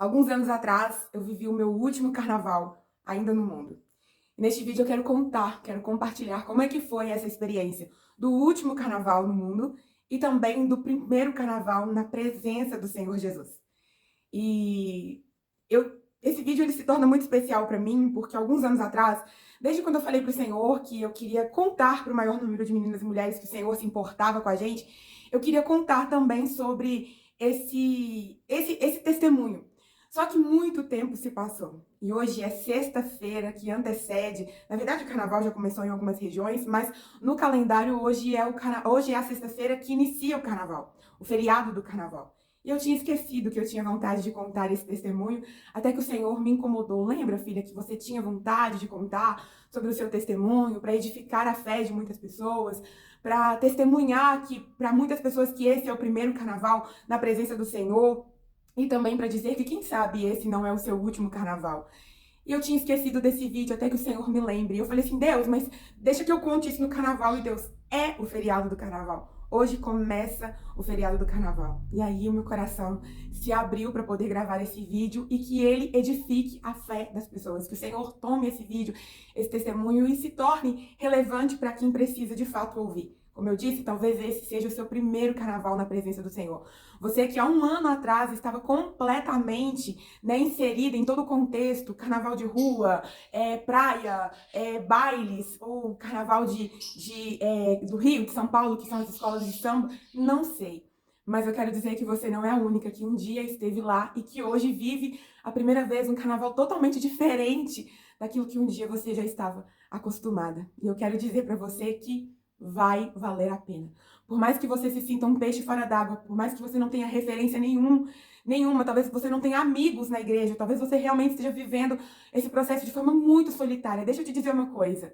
Alguns anos atrás, eu vivi o meu último carnaval ainda no mundo. E neste vídeo eu quero compartilhar como é que foi essa experiência do último carnaval no mundo e também do primeiro carnaval na presença do Senhor Jesus. E esse vídeo ele se torna muito especial para mim, porque alguns anos atrás, desde quando eu falei para o Senhor que eu queria contar para o maior número de meninas e mulheres que o Senhor se importava com a gente, eu queria contar também sobre esse testemunho. Só que muito tempo se passou. E hoje é sexta-feira que antecede. Na verdade, o carnaval já começou em algumas regiões, mas no calendário hoje é a sexta-feira que inicia o carnaval, o feriado do carnaval. E eu tinha esquecido que eu tinha vontade de contar esse testemunho, até que o Senhor me incomodou. Lembra, filha, que você tinha vontade de contar sobre o seu testemunho, para edificar a fé de muitas pessoas, para testemunhar para muitas pessoas que esse é o primeiro carnaval na presença do Senhor, e também para dizer que, quem sabe, esse não é o seu último carnaval. E eu tinha esquecido desse vídeo até que o Senhor me lembre. E eu falei assim, Deus, mas deixa que eu conte isso no carnaval. E Deus, é o feriado do carnaval. Hoje começa o feriado do carnaval. E aí o meu coração se abriu para poder gravar esse vídeo e que ele edifique a fé das pessoas. Que o Senhor tome esse vídeo, esse testemunho e se torne relevante para quem precisa de fato ouvir. Como eu disse, talvez esse seja o seu primeiro carnaval na presença do Senhor. Você que há um ano atrás estava completamente, né, inserida em todo o contexto, carnaval de rua, praia, bailes, ou carnaval do Rio, de São Paulo, que são as escolas de samba, não sei. Mas eu quero dizer que você não é a única que um dia esteve lá e que hoje vive a primeira vez um carnaval totalmente diferente daquilo que um dia você já estava acostumada. E eu quero dizer para você que vai valer a pena. Por mais que você se sinta um peixe fora d'água, por mais que você não tenha referência nenhuma, talvez você não tenha amigos na igreja, talvez você realmente esteja vivendo esse processo de forma muito solitária. Deixa eu te dizer uma coisa.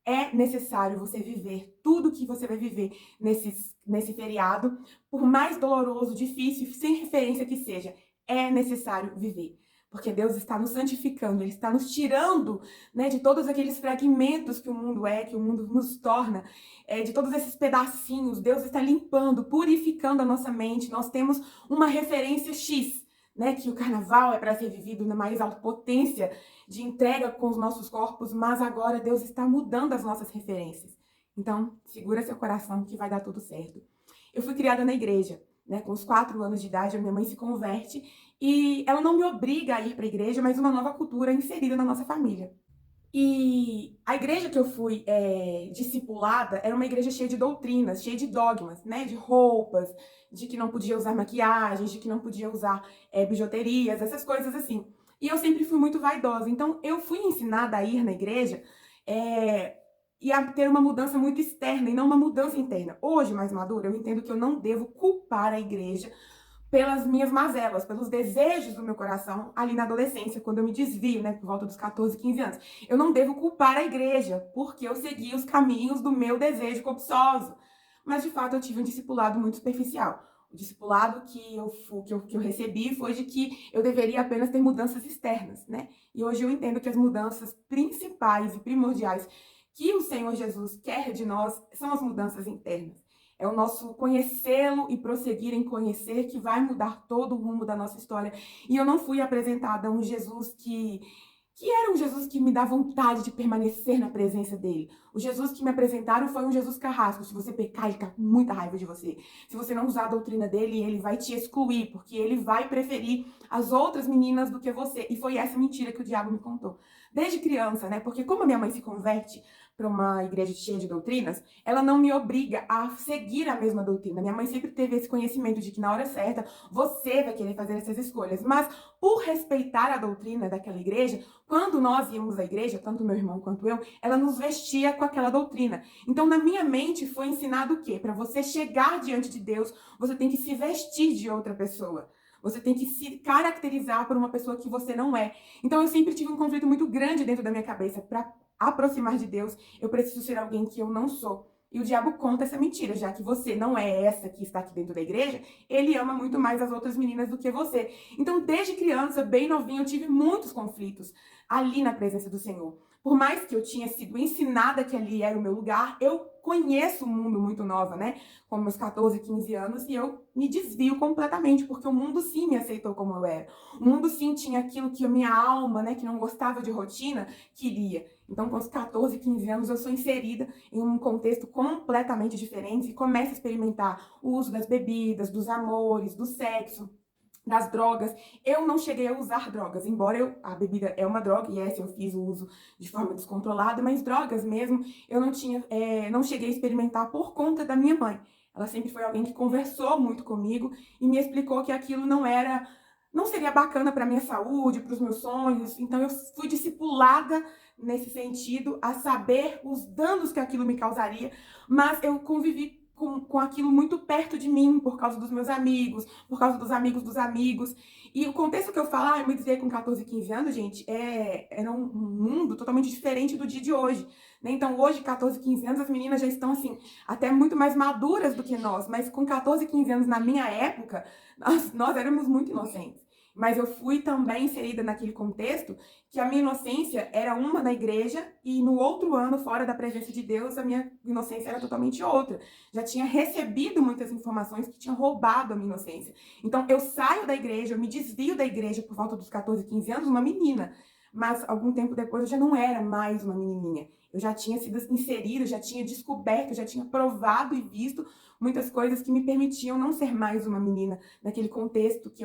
É necessário você viver tudo que você vai viver nesse feriado, por mais doloroso, difícil, sem referência que seja. É necessário viver. Porque Deus está nos santificando, Ele está nos tirando, né, de todos aqueles fragmentos que o mundo que o mundo nos torna, de todos esses pedacinhos. Deus está limpando, purificando a nossa mente. Nós temos uma referência X, né, que o carnaval é para ser vivido na mais alta potência de entrega com os nossos corpos, mas agora Deus está mudando as nossas referências. Então, segura seu coração que vai dar tudo certo. Eu fui criada na igreja, né? Com os 4 anos de idade, a minha mãe se converte e ela não me obriga a ir para a igreja, mas uma nova cultura inserida na nossa família. E a igreja que eu fui discipulada era uma igreja cheia de doutrinas, cheia de dogmas, né? De roupas, de que não podia usar maquiagens, de que não podia usar bijuterias, essas coisas assim. E eu sempre fui muito vaidosa. Então, eu fui ensinada a ir na igreja e a ter uma mudança muito externa e não uma mudança interna. Hoje, mais madura, eu entendo que eu não devo culpar a igreja pelas minhas mazelas, pelos desejos do meu coração ali na adolescência, quando eu me desvio, né, por volta dos 14, 15 anos. Eu não devo culpar a igreja, porque eu segui os caminhos do meu desejo cobiçoso. Mas, de fato, eu tive um discipulado muito superficial. O discipulado que eu recebi foi de que eu deveria apenas ter mudanças externas, né? E hoje eu entendo que as mudanças principais e primordiais que o Senhor Jesus quer de nós são as mudanças internas. É o nosso conhecê-lo e prosseguir em conhecer que vai mudar todo o rumo da nossa história. E eu não fui apresentada a um Jesus que era um Jesus que me dá vontade de permanecer na presença dele. O Jesus que me apresentaram foi um Jesus carrasco. Se você pecar, ele tá com muita raiva de você. Se você não usar a doutrina dele, ele vai te excluir, porque ele vai preferir as outras meninas do que você. E foi essa mentira que o diabo me contou. Desde criança, né? Porque como a minha mãe se converte para uma igreja cheia de doutrinas, ela não me obriga a seguir a mesma doutrina. Minha mãe sempre teve esse conhecimento de que na hora certa você vai querer fazer essas escolhas. Mas por respeitar a doutrina daquela igreja, quando nós íamos à igreja, tanto meu irmão quanto eu, ela nos vestia com aquela doutrina. Então, na minha mente foi ensinado o quê? Para você chegar diante de Deus, você tem que se vestir de outra pessoa. Você tem que se caracterizar por uma pessoa que você não é. Então, eu sempre tive um conflito muito grande dentro da minha cabeça. Para aproximar de Deus, eu preciso ser alguém que eu não sou. E o diabo conta essa mentira, já que você não é essa que está aqui dentro da igreja, ele ama muito mais as outras meninas do que você. Então, desde criança, bem novinha, eu tive muitos conflitos ali na presença do Senhor. Por mais que eu tinha sido ensinada que ali era o meu lugar, eu conheço o mundo muito nova, né? Com meus 14, 15 anos, e eu me desvio completamente, porque o mundo sim me aceitou como eu era. O mundo sim tinha aquilo que a minha alma, né, que não gostava de rotina, queria. Então, com os 14, 15 anos, eu sou inserida em um contexto completamente diferente e começo a experimentar o uso das bebidas, dos amores, do sexo, das drogas. Eu não cheguei a usar drogas, embora a bebida é uma droga, e essa eu fiz o uso de forma descontrolada, mas drogas mesmo, eu não cheguei a experimentar por conta da minha mãe. Ela sempre foi alguém que conversou muito comigo e me explicou que aquilo não seria bacana para minha saúde, para os meus sonhos. Então eu fui discipulada nesse sentido, a saber os danos que aquilo me causaria, mas eu convivi com aquilo muito perto de mim, por causa dos meus amigos, por causa dos amigos dos amigos. E o contexto que eu falo, eu me dizia com 14, 15 anos, gente, era um mundo totalmente diferente do dia de hoje. Né? Então, hoje, 14, 15 anos, as meninas já estão, assim, até muito mais maduras do que nós. Mas com 14, 15 anos, na minha época, nós éramos muito inocentes. Mas eu fui também inserida naquele contexto que a minha inocência era uma na igreja e no outro ano, fora da presença de Deus, a minha inocência era totalmente outra. Já tinha recebido muitas informações que tinham roubado a minha inocência. Então, eu saio da igreja, eu me desvio da igreja por volta dos 14, 15 anos, uma menina. Mas, algum tempo depois, eu já não era mais uma menininha. Eu já tinha sido inserida, já tinha descoberto, já tinha provado e visto muitas coisas que me permitiam não ser mais uma menina naquele contexto que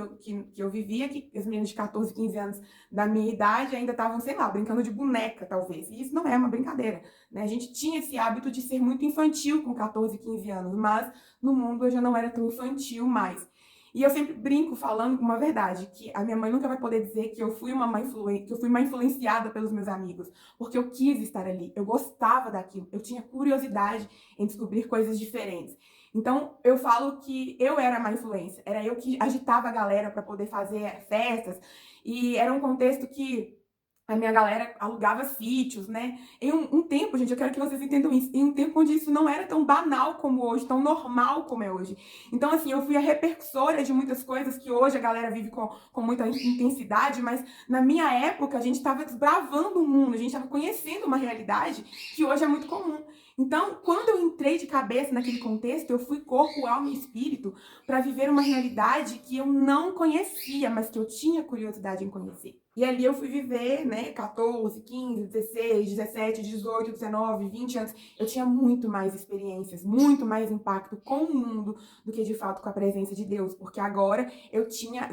eu vivia, que as meninas de 14, 15 anos da minha idade ainda estavam, sei lá, brincando de boneca, talvez. E isso não é uma brincadeira, né? A gente tinha esse hábito de ser muito infantil com 14, 15 anos, mas no mundo eu já não era tão infantil mais. E eu sempre brinco falando uma verdade, que a minha mãe nunca vai poder dizer que eu fui que eu fui uma influenciada pelos meus amigos, porque eu quis estar ali, eu gostava daquilo, eu tinha curiosidade em descobrir coisas diferentes. Então, eu falo que eu era a má influência, era eu que agitava a galera para poder fazer festas, e era um contexto que a minha galera alugava sítios, né? Em um tempo, gente, eu quero que vocês entendam isso, em um tempo onde isso não era tão banal como hoje, tão normal como é hoje. Então, assim, eu fui a repercussora de muitas coisas que hoje a galera vive com muita intensidade, mas na minha época a gente estava desbravando o mundo, a gente estava conhecendo uma realidade que hoje é muito comum. Então, quando eu entrei de cabeça naquele contexto, eu fui corpo, alma e espírito para viver uma realidade que eu não conhecia, mas que eu tinha curiosidade em conhecer. E ali eu fui viver, né, 14, 15, 16, 17, 18, 19, 20 anos. Eu tinha muito mais experiências, muito mais impacto com o mundo do que de fato com a presença de Deus, porque agora eu tinha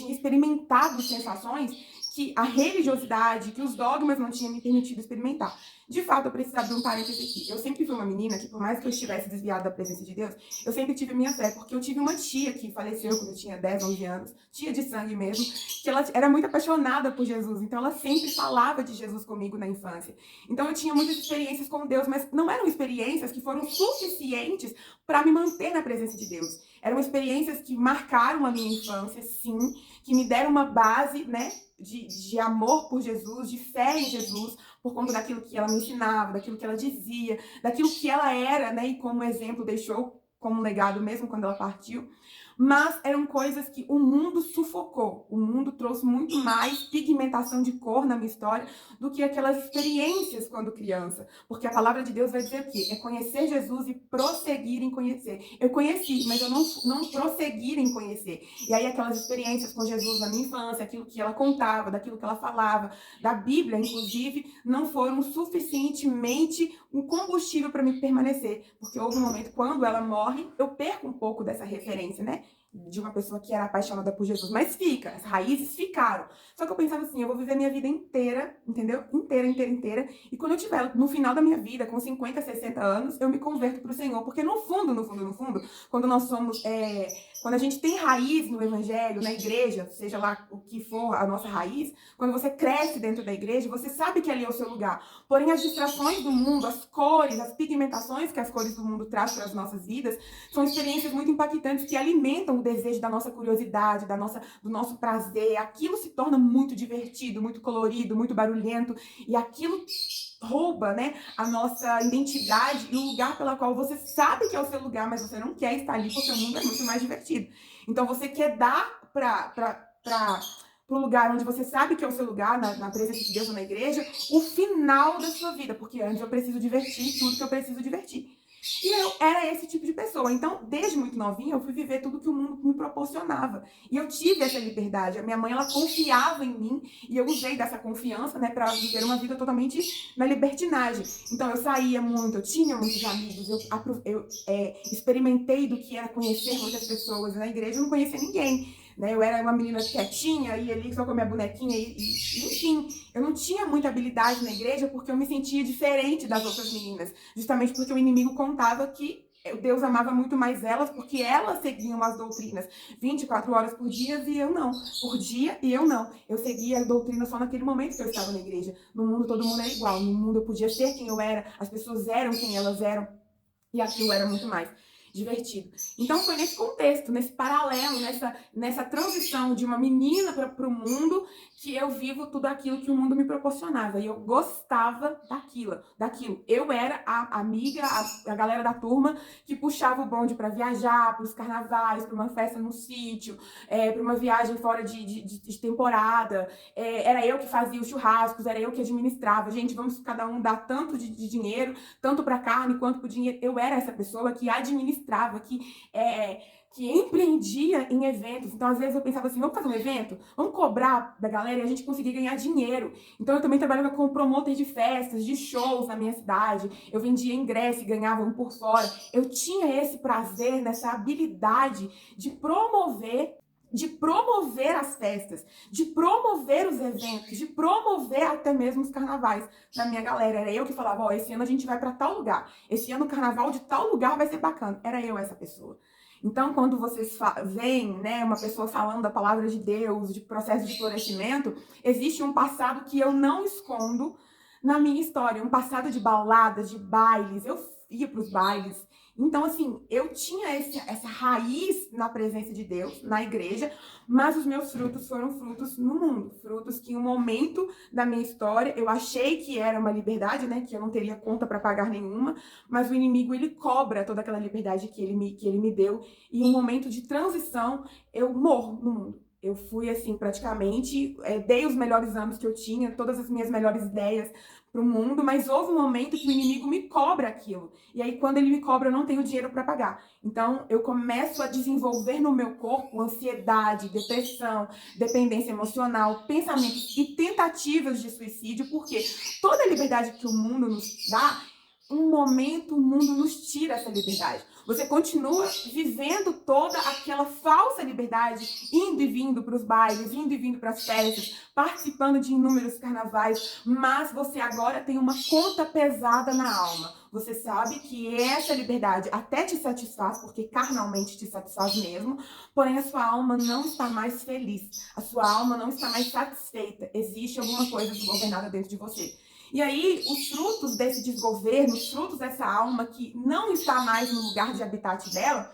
experimentado sensações que a religiosidade, que os dogmas não tinham me permitido experimentar. De fato, eu preciso abrir um parênteses aqui. Eu sempre fui uma menina que, por mais que eu estivesse desviada da presença de Deus, eu sempre tive a minha fé, porque eu tive uma tia que faleceu quando eu tinha 10, 11 anos, tia de sangue mesmo, que ela era muito apaixonada por Jesus, então ela sempre falava de Jesus comigo na infância. Então eu tinha muitas experiências com Deus, mas não eram experiências que foram suficientes para me manter na presença de Deus. Eram experiências que marcaram a minha infância, sim, que me deram uma base, né, de amor por Jesus, de fé em Jesus, por conta daquilo que ela me ensinava, daquilo que ela dizia, daquilo que ela era, né, e como exemplo deixou como legado mesmo quando ela partiu. Mas eram coisas que o mundo sufocou. O mundo trouxe muito mais pigmentação de cor na minha história do que aquelas experiências quando criança. Porque a palavra de Deus vai dizer o quê? É conhecer Jesus e prosseguir em conhecer. Eu conheci, mas eu não prosseguir em conhecer. E aí aquelas experiências com Jesus na minha infância, aquilo que ela contava, daquilo que ela falava, da Bíblia, inclusive, não foram suficientemente um combustível para me permanecer. Porque houve um momento, quando ela morre, eu perco um pouco dessa referência, né? De uma pessoa que era apaixonada por Jesus. Mas fica, as raízes ficaram. Só que eu pensava assim, eu vou viver minha vida inteira, entendeu? Inteira, inteira, inteira. E quando eu tiver no final da minha vida, com 50, 60 anos, eu me converto pro Senhor. Porque no fundo, no fundo, no fundo, quando nós somos... quando a gente tem raiz no evangelho, na igreja, seja lá o que for a nossa raiz, quando você cresce dentro da igreja, você sabe que ali é o seu lugar. Porém, as distrações do mundo, as cores, as pigmentações que as cores do mundo trazem para as nossas vidas, são experiências muito impactantes que alimentam o desejo da nossa curiosidade, do nosso prazer. Aquilo se torna muito divertido, muito colorido, muito barulhento, e aquilo rouba, né, a nossa identidade e o lugar pela qual você sabe que é o seu lugar, mas você não quer estar ali porque o mundo é muito mais divertido. Então você quer dar para o lugar onde você sabe que é o seu lugar, na presença de Deus ou na igreja, o final da sua vida, porque antes eu preciso divertir tudo que eu preciso divertir. E eu era esse tipo de pessoa. Então, desde muito novinha, eu fui viver tudo que o mundo me proporcionava. E eu tive essa liberdade. A minha mãe, ela confiava em mim e eu usei dessa confiança, né, para viver uma vida totalmente na libertinagem. Então, eu saía muito, eu tinha muitos amigos, eu experimentei do que era conhecer muitas pessoas. Na igreja eu não conhecia ninguém. Né? Eu era uma menina quietinha, ia ali só com a minha bonequinha, enfim, eu não tinha muita habilidade na igreja porque eu me sentia diferente das outras meninas, justamente porque o inimigo contava que Deus amava muito mais elas, porque elas seguiam as doutrinas 24 horas por dia e eu não. Por dia e eu não. Eu seguia a doutrina só naquele momento que eu estava na igreja. No mundo todo mundo era igual, no mundo eu podia ser quem eu era, as pessoas eram quem elas eram, e aquilo era muito mais divertido. Então foi nesse contexto, nesse paralelo, nessa transição de uma menina para o mundo que eu vivo tudo aquilo que o mundo me proporcionava. E eu gostava daquilo. Eu era a amiga, a galera da turma que puxava o bonde para viajar, para os carnavais, para uma festa no sítio, para uma viagem fora de temporada. Era eu que fazia os churrascos, era eu que administrava. Gente, vamos cada um dar tanto de dinheiro, tanto para carne quanto para dinheiro. Eu era essa pessoa que administrava, que empreendia em eventos. Então, às vezes, eu pensava assim, vamos fazer um evento? Vamos cobrar da galera e a gente conseguir ganhar dinheiro. Então, eu também trabalhava como promotor de festas, de shows na minha cidade. Eu vendia ingresso e ganhava um por fora. Eu tinha esse prazer, nessa habilidade de promover as festas, de promover os eventos, de promover até mesmo os carnavais da minha galera. Era eu que falava, ó, esse ano a gente vai para tal lugar, esse ano o carnaval de tal lugar vai ser bacana. Era eu essa pessoa. Então, quando vocês veem, né, uma pessoa falando da palavra de Deus, de processo de florescimento, existe um passado que eu não escondo na minha história, um passado de baladas, de bailes. Eu ia para os bailes. Então, assim, eu tinha essa raiz na presença de Deus, na igreja, mas os meus frutos foram frutos no mundo. Frutos que em um momento da minha história eu achei que era uma liberdade, né? Que eu não teria conta para pagar nenhuma, mas o inimigo, ele cobra toda aquela liberdade que ele me deu. E em um momento de transição, eu morro no mundo. Eu fui, assim, praticamente, dei os melhores anos que eu tinha, todas as minhas melhores ideias para o mundo, mas houve um momento que o inimigo me cobra aquilo. E aí, quando ele me cobra, eu não tenho dinheiro para pagar. Então, eu começo a desenvolver no meu corpo ansiedade, depressão, dependência emocional, pensamentos e tentativas de suicídio, porque toda a liberdade que o mundo nos dá, um momento o mundo nos tira essa liberdade. Você continua vivendo toda aquela falsa liberdade, indo e vindo para os bailes, indo e vindo para as festas, participando de inúmeros carnavais, mas você agora tem uma conta pesada na alma. Você sabe que essa liberdade até te satisfaz, porque carnalmente te satisfaz mesmo, porém a sua alma não está mais feliz, a sua alma não está mais satisfeita. Existe alguma coisa desgovernada dentro de você. E aí, os frutos desse desgoverno, os frutos dessa alma que não está mais no lugar de habitat dela,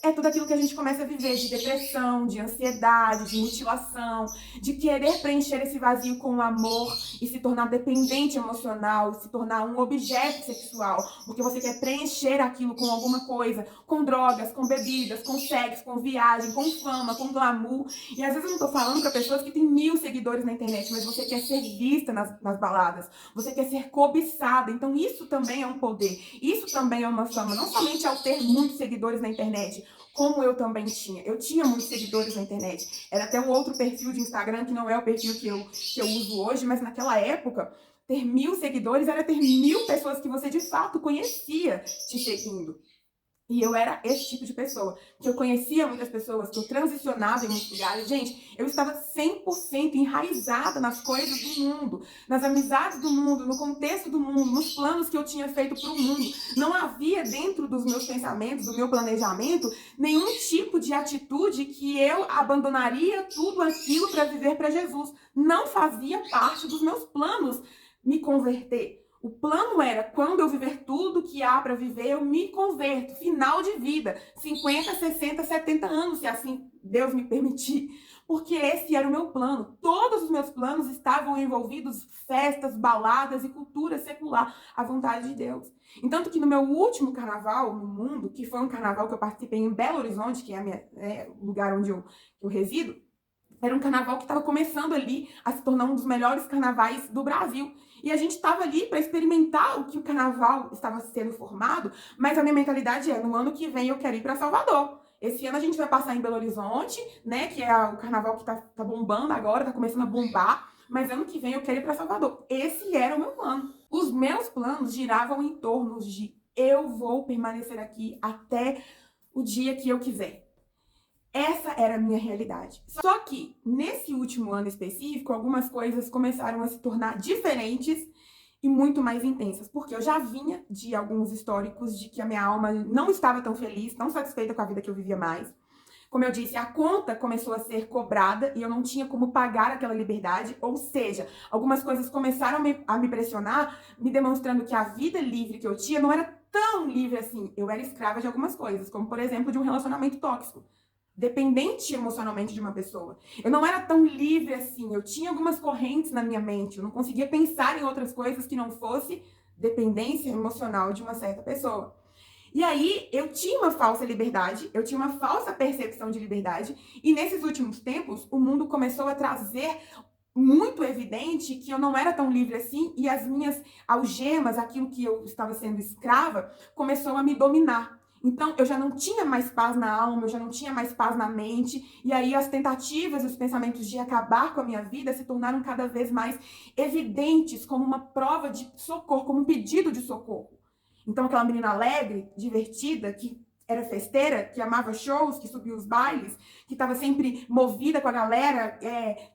é tudo aquilo que a gente começa a viver, de depressão, de ansiedade, de mutilação, de querer preencher esse vazio com o amor e se tornar dependente emocional, se tornar um objeto sexual, porque você quer preencher aquilo com alguma coisa, com drogas, com bebidas, com sexo, com viagem, com fama, com glamour. E às vezes eu não tô falando para pessoas que têm 1000 seguidores na internet, mas você quer ser vista nas baladas, você quer ser cobiçada. Então isso também é um poder, isso também é uma fama, não somente ao ter muitos seguidores na internet, como eu também tinha. Eu tinha muitos seguidores na internet. Era até um outro perfil de Instagram, que não é o perfil que eu uso hoje, mas naquela época, ter 1000 seguidores era ter 1000 pessoas que você de fato conhecia te seguindo. E eu era esse tipo de pessoa, que eu conhecia muitas pessoas, que eu transicionava em muitos lugares. Gente, eu estava 100% enraizada nas coisas do mundo, nas amizades do mundo, no contexto do mundo, nos planos que eu tinha feito para o mundo. Não havia dentro dos meus pensamentos, do meu planejamento, nenhum tipo de atitude que eu abandonaria tudo aquilo para viver para Jesus. Não fazia parte dos meus planos me converter. O plano era, quando eu viver tudo que há para viver, eu me converto. Final de vida, 50, 60, 70 anos, se assim Deus me permitir. Porque esse era o meu plano. Todos os meus planos estavam envolvidos festas, baladas e cultura secular, à vontade de Deus. Então, que no meu último carnaval no mundo, que foi um carnaval que eu participei em Belo Horizonte, que é o lugar onde eu resido, Era um carnaval que estava começando ali a se tornar um dos melhores carnavais do Brasil. E a gente estava ali para experimentar o que o carnaval estava sendo formado, mas a minha mentalidade é, no ano que vem eu quero ir para Salvador. Esse ano a gente vai passar em Belo Horizonte, né, que é o carnaval que tá bombando agora, tá começando a bombar, mas ano que vem eu quero ir para Salvador. Esse era o meu plano. Os meus planos giravam em torno de eu vou permanecer aqui até o dia que eu quiser. Essa era a minha realidade. Só que, nesse último ano específico, algumas coisas começaram a se tornar diferentes e muito mais intensas. Porque eu já vinha de alguns históricos de que a minha alma não estava tão feliz, tão satisfeita com a vida que eu vivia mais. Como eu disse, a conta começou a ser cobrada e eu não tinha como pagar aquela liberdade. Ou seja, algumas coisas começaram a me pressionar, me demonstrando que a vida livre que eu tinha não era tão livre assim. Eu era escrava de algumas coisas, como, por exemplo, de um relacionamento tóxico, dependente emocionalmente de uma pessoa. Eu não era tão livre assim, eu tinha algumas correntes na minha mente, eu não conseguia pensar em outras coisas que não fosse dependência emocional de uma certa pessoa. E aí eu tinha uma falsa liberdade, eu tinha uma falsa percepção de liberdade, e nesses últimos tempos o mundo começou a trazer muito evidente que eu não era tão livre assim, e as minhas algemas, aquilo que eu estava sendo escrava, começou a me dominar. Então, eu já não tinha mais paz na alma, eu já não tinha mais paz na mente, e aí as tentativas e os pensamentos de acabar com a minha vida se tornaram cada vez mais evidentes como uma prova de socorro, como um pedido de socorro. Então, aquela menina alegre, divertida, que era festeira, que amava shows, que subia os bailes, que estava sempre movida com a galera,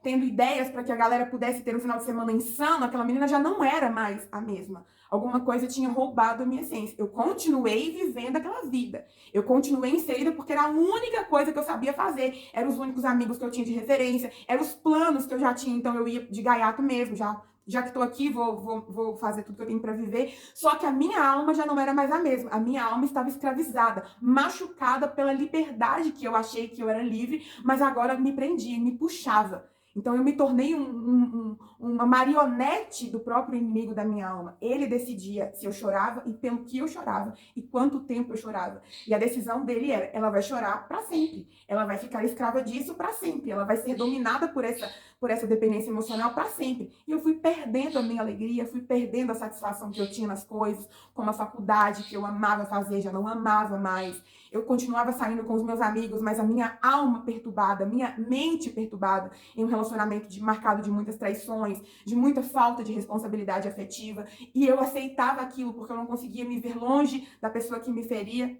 tendo ideias para que a galera pudesse ter um final de semana insano, aquela menina já não era mais a mesma. Alguma coisa tinha roubado a minha essência. Eu continuei vivendo aquela vida. Eu continuei inserida porque era a única coisa que eu sabia fazer. Eram os únicos amigos que eu tinha de referência, eram os planos que eu já tinha, então eu ia de gaiato mesmo, já que estou aqui, vou fazer tudo que eu tenho para viver. Só que a minha alma já não era mais a mesma. A minha alma estava escravizada, machucada pela liberdade que eu achei que eu era livre, mas agora me prendia, me puxava. Então eu me tornei uma marionete do próprio inimigo da minha alma. Ele decidia se eu chorava e pelo que eu chorava e quanto tempo eu chorava. E a decisão dele era, ela vai chorar para sempre. Ela vai ficar escrava disso para sempre. Ela vai ser dominada por essa dependência emocional para sempre. E eu fui perdendo a minha alegria, fui perdendo a satisfação que eu tinha nas coisas, como a faculdade que eu amava fazer, já não amava mais. Eu continuava saindo com os meus amigos, mas a minha alma perturbada, a minha mente perturbada, em um relacionamento marcado de muitas traições, de muita falta de responsabilidade afetiva, e eu aceitava aquilo porque eu não conseguia me ver longe da pessoa que me feria.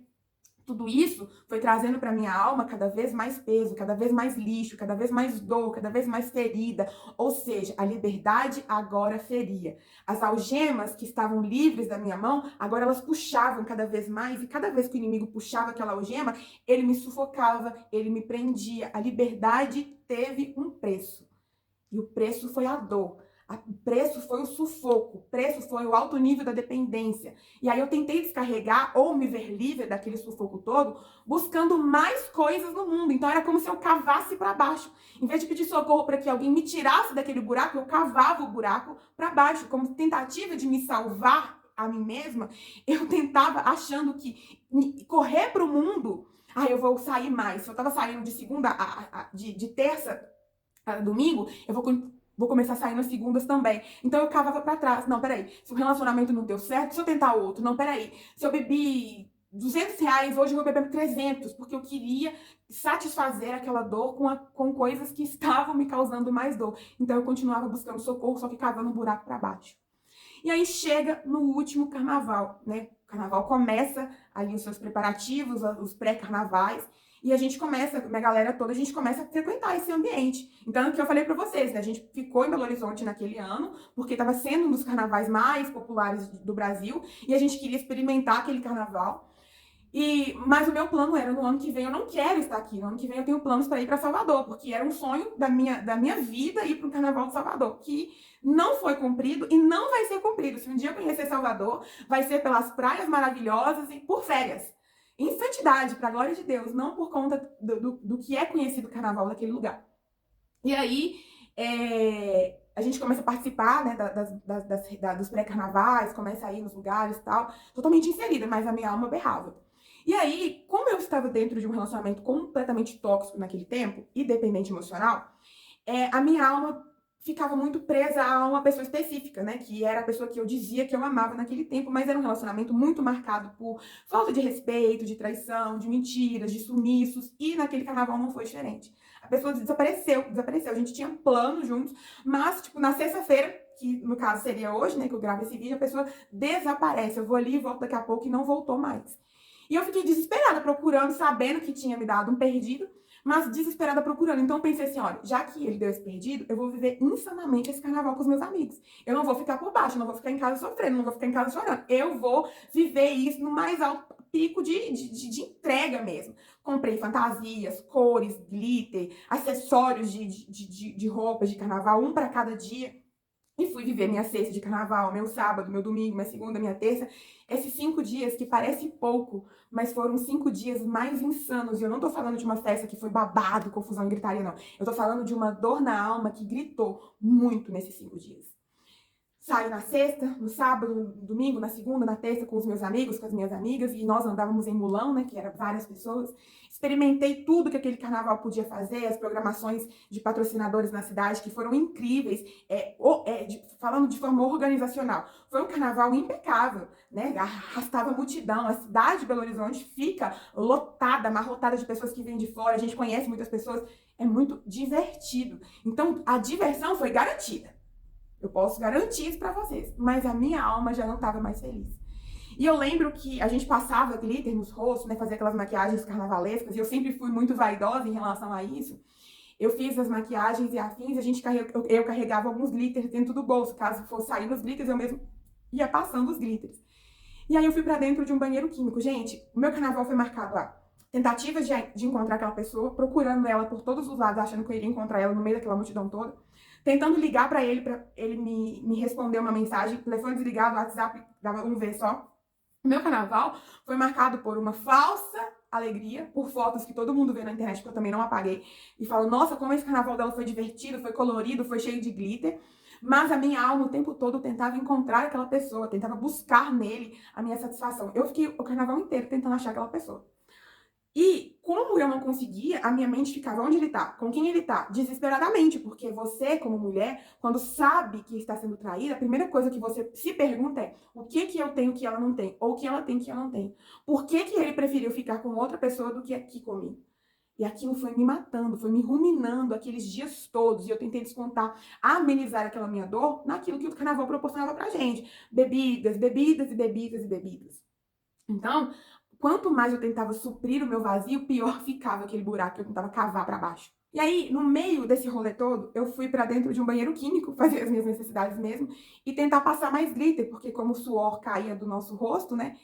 Tudo isso foi trazendo para minha alma cada vez mais peso, cada vez mais lixo, cada vez mais dor, cada vez mais ferida. Ou seja, a liberdade agora feria. As algemas que estavam livres da minha mão, agora elas puxavam cada vez mais, e cada vez que o inimigo puxava aquela algema, ele me sufocava, ele me prendia. A liberdade teve um preço. E o preço foi a dor. O preço foi o sufoco, o preço foi o alto nível da dependência. E aí eu tentei descarregar ou me ver livre daquele sufoco todo, buscando mais coisas no mundo. Então era como se eu cavasse para baixo. Em vez de pedir socorro para que alguém me tirasse daquele buraco, eu cavava o buraco para baixo, como tentativa de me salvar a mim mesma. Eu tentava achando que correr para o mundo, eu vou sair mais. Se eu estava saindo de segunda de terça a domingo, eu vou começar a sair nas segundas também. Então eu cavava pra trás. Não, peraí. Se o relacionamento não deu certo, deixa eu tentar outro. Não, peraí. Se eu bebi R$ 200, hoje eu vou beber 300, porque eu queria satisfazer aquela dor com coisas que estavam me causando mais dor. Então eu continuava buscando socorro, só que cavando um buraco pra baixo. E aí chega no último carnaval, né? O carnaval começa ali os seus preparativos, os pré-carnavais, e a gente começa, minha galera toda, a gente começa a frequentar esse ambiente. Então, o que eu falei pra vocês, né? A gente ficou em Belo Horizonte naquele ano, porque estava sendo um dos carnavais mais populares do Brasil, e a gente queria experimentar aquele carnaval. Mas o meu plano era, no ano que vem eu não quero estar aqui, no ano que vem eu tenho planos para ir para Salvador, porque era um sonho da minha vida ir para o Carnaval de Salvador, que não foi cumprido e não vai ser cumprido. Se um dia eu conhecer Salvador, vai ser pelas praias maravilhosas e por férias. Em santidade, para a glória de Deus, não por conta do que é conhecido o Carnaval daquele lugar. E aí, a gente começa a participar, né, dos pré-carnavais, começa a ir nos lugares e tal, totalmente inserida, mas a minha alma berrava. E aí, como eu estava dentro de um relacionamento completamente tóxico naquele tempo, e dependente emocional, a minha alma ficava muito presa a uma pessoa específica, né? Que era a pessoa que eu dizia que eu amava naquele tempo, mas era um relacionamento muito marcado por falta de respeito, de traição, de mentiras, de sumiços, e naquele carnaval não foi diferente. A pessoa desapareceu, desapareceu. A gente tinha planos juntos, mas, tipo, na sexta-feira, que no caso seria hoje, né, que eu gravo esse vídeo, a pessoa desaparece. Eu vou ali e volto daqui a pouco e não voltou mais. E eu fiquei desesperada procurando, sabendo que tinha me dado um perdido, mas desesperada procurando. Então eu pensei assim, olha, já que ele deu esse perdido, eu vou viver insanamente esse carnaval com os meus amigos. Eu não vou ficar por baixo, eu não vou ficar em casa sofrendo, não vou ficar em casa chorando. Eu vou viver isso no mais alto pico de entrega mesmo. Comprei fantasias, cores, glitter, acessórios de roupas de carnaval, um para cada dia. E fui viver minha sexta de carnaval, meu sábado, meu domingo, minha segunda, minha terça. Esses 5 dias que parece pouco, mas foram 5 dias mais insanos. E eu não tô falando de uma festa que foi babado, confusão e gritaria, não. Eu tô falando de uma dor na alma que gritou muito nesses 5 dias. Saio na sexta, no sábado, no domingo, na segunda, na terça com os meus amigos, com as minhas amigas, e nós andávamos em mulão, né, que era várias pessoas. Experimentei tudo que aquele carnaval podia fazer, as programações de patrocinadores na cidade, que foram incríveis, falando de forma organizacional. Foi um carnaval impecável, né, arrastava multidão, a cidade de Belo Horizonte fica lotada, amarrotada de pessoas que vêm de fora, a gente conhece muitas pessoas, é muito divertido. Então, a diversão foi garantida. Eu posso garantir isso pra vocês. Mas a minha alma já não tava mais feliz. E eu lembro que a gente passava glitter nos rostos, né? Fazia aquelas maquiagens carnavalescas. E eu sempre fui muito vaidosa em relação a isso. Eu fiz as maquiagens e afins. Eu carregava alguns glitters dentro do bolso. Caso fosse sair os glitters, eu mesmo ia passando os glitters. E aí eu fui pra dentro de um banheiro químico. Gente, o meu carnaval foi marcado lá. Tentativas de encontrar aquela pessoa, procurando ela por todos os lados, achando que eu iria encontrar ela no meio daquela multidão toda. Tentando ligar pra ele me responder uma mensagem, telefone desligado, WhatsApp, dava um ver só. O meu carnaval foi marcado por uma falsa alegria, por fotos que todo mundo vê na internet, que eu também não apaguei, e falo, nossa, como esse carnaval dela foi divertido, foi colorido, foi cheio de glitter. Mas a minha alma o tempo todo tentava encontrar aquela pessoa, tentava buscar nele a minha satisfação. Eu fiquei o carnaval inteiro tentando achar aquela pessoa. E como eu não conseguia, a minha mente ficava onde ele tá, com quem ele tá, desesperadamente, porque você, como mulher, quando sabe que está sendo traída, a primeira coisa que você se pergunta é o que que eu tenho que ela não tem, ou o que ela tem que eu não tenho. Por que que ele preferiu ficar com outra pessoa do que aqui comigo? E aquilo foi me matando, foi me ruminando aqueles dias todos. E eu tentei descontar, amenizar aquela minha dor naquilo que o carnaval proporcionava pra gente. Bebidas, bebidas e bebidas e bebidas. Então, quanto mais eu tentava suprir o meu vazio, pior ficava aquele buraco que eu tentava cavar para baixo. E aí, no meio desse rolê todo, eu fui para dentro de um banheiro químico, fazer as minhas necessidades mesmo, e tentar passar mais glitter, porque como o suor caía do nosso rosto, né,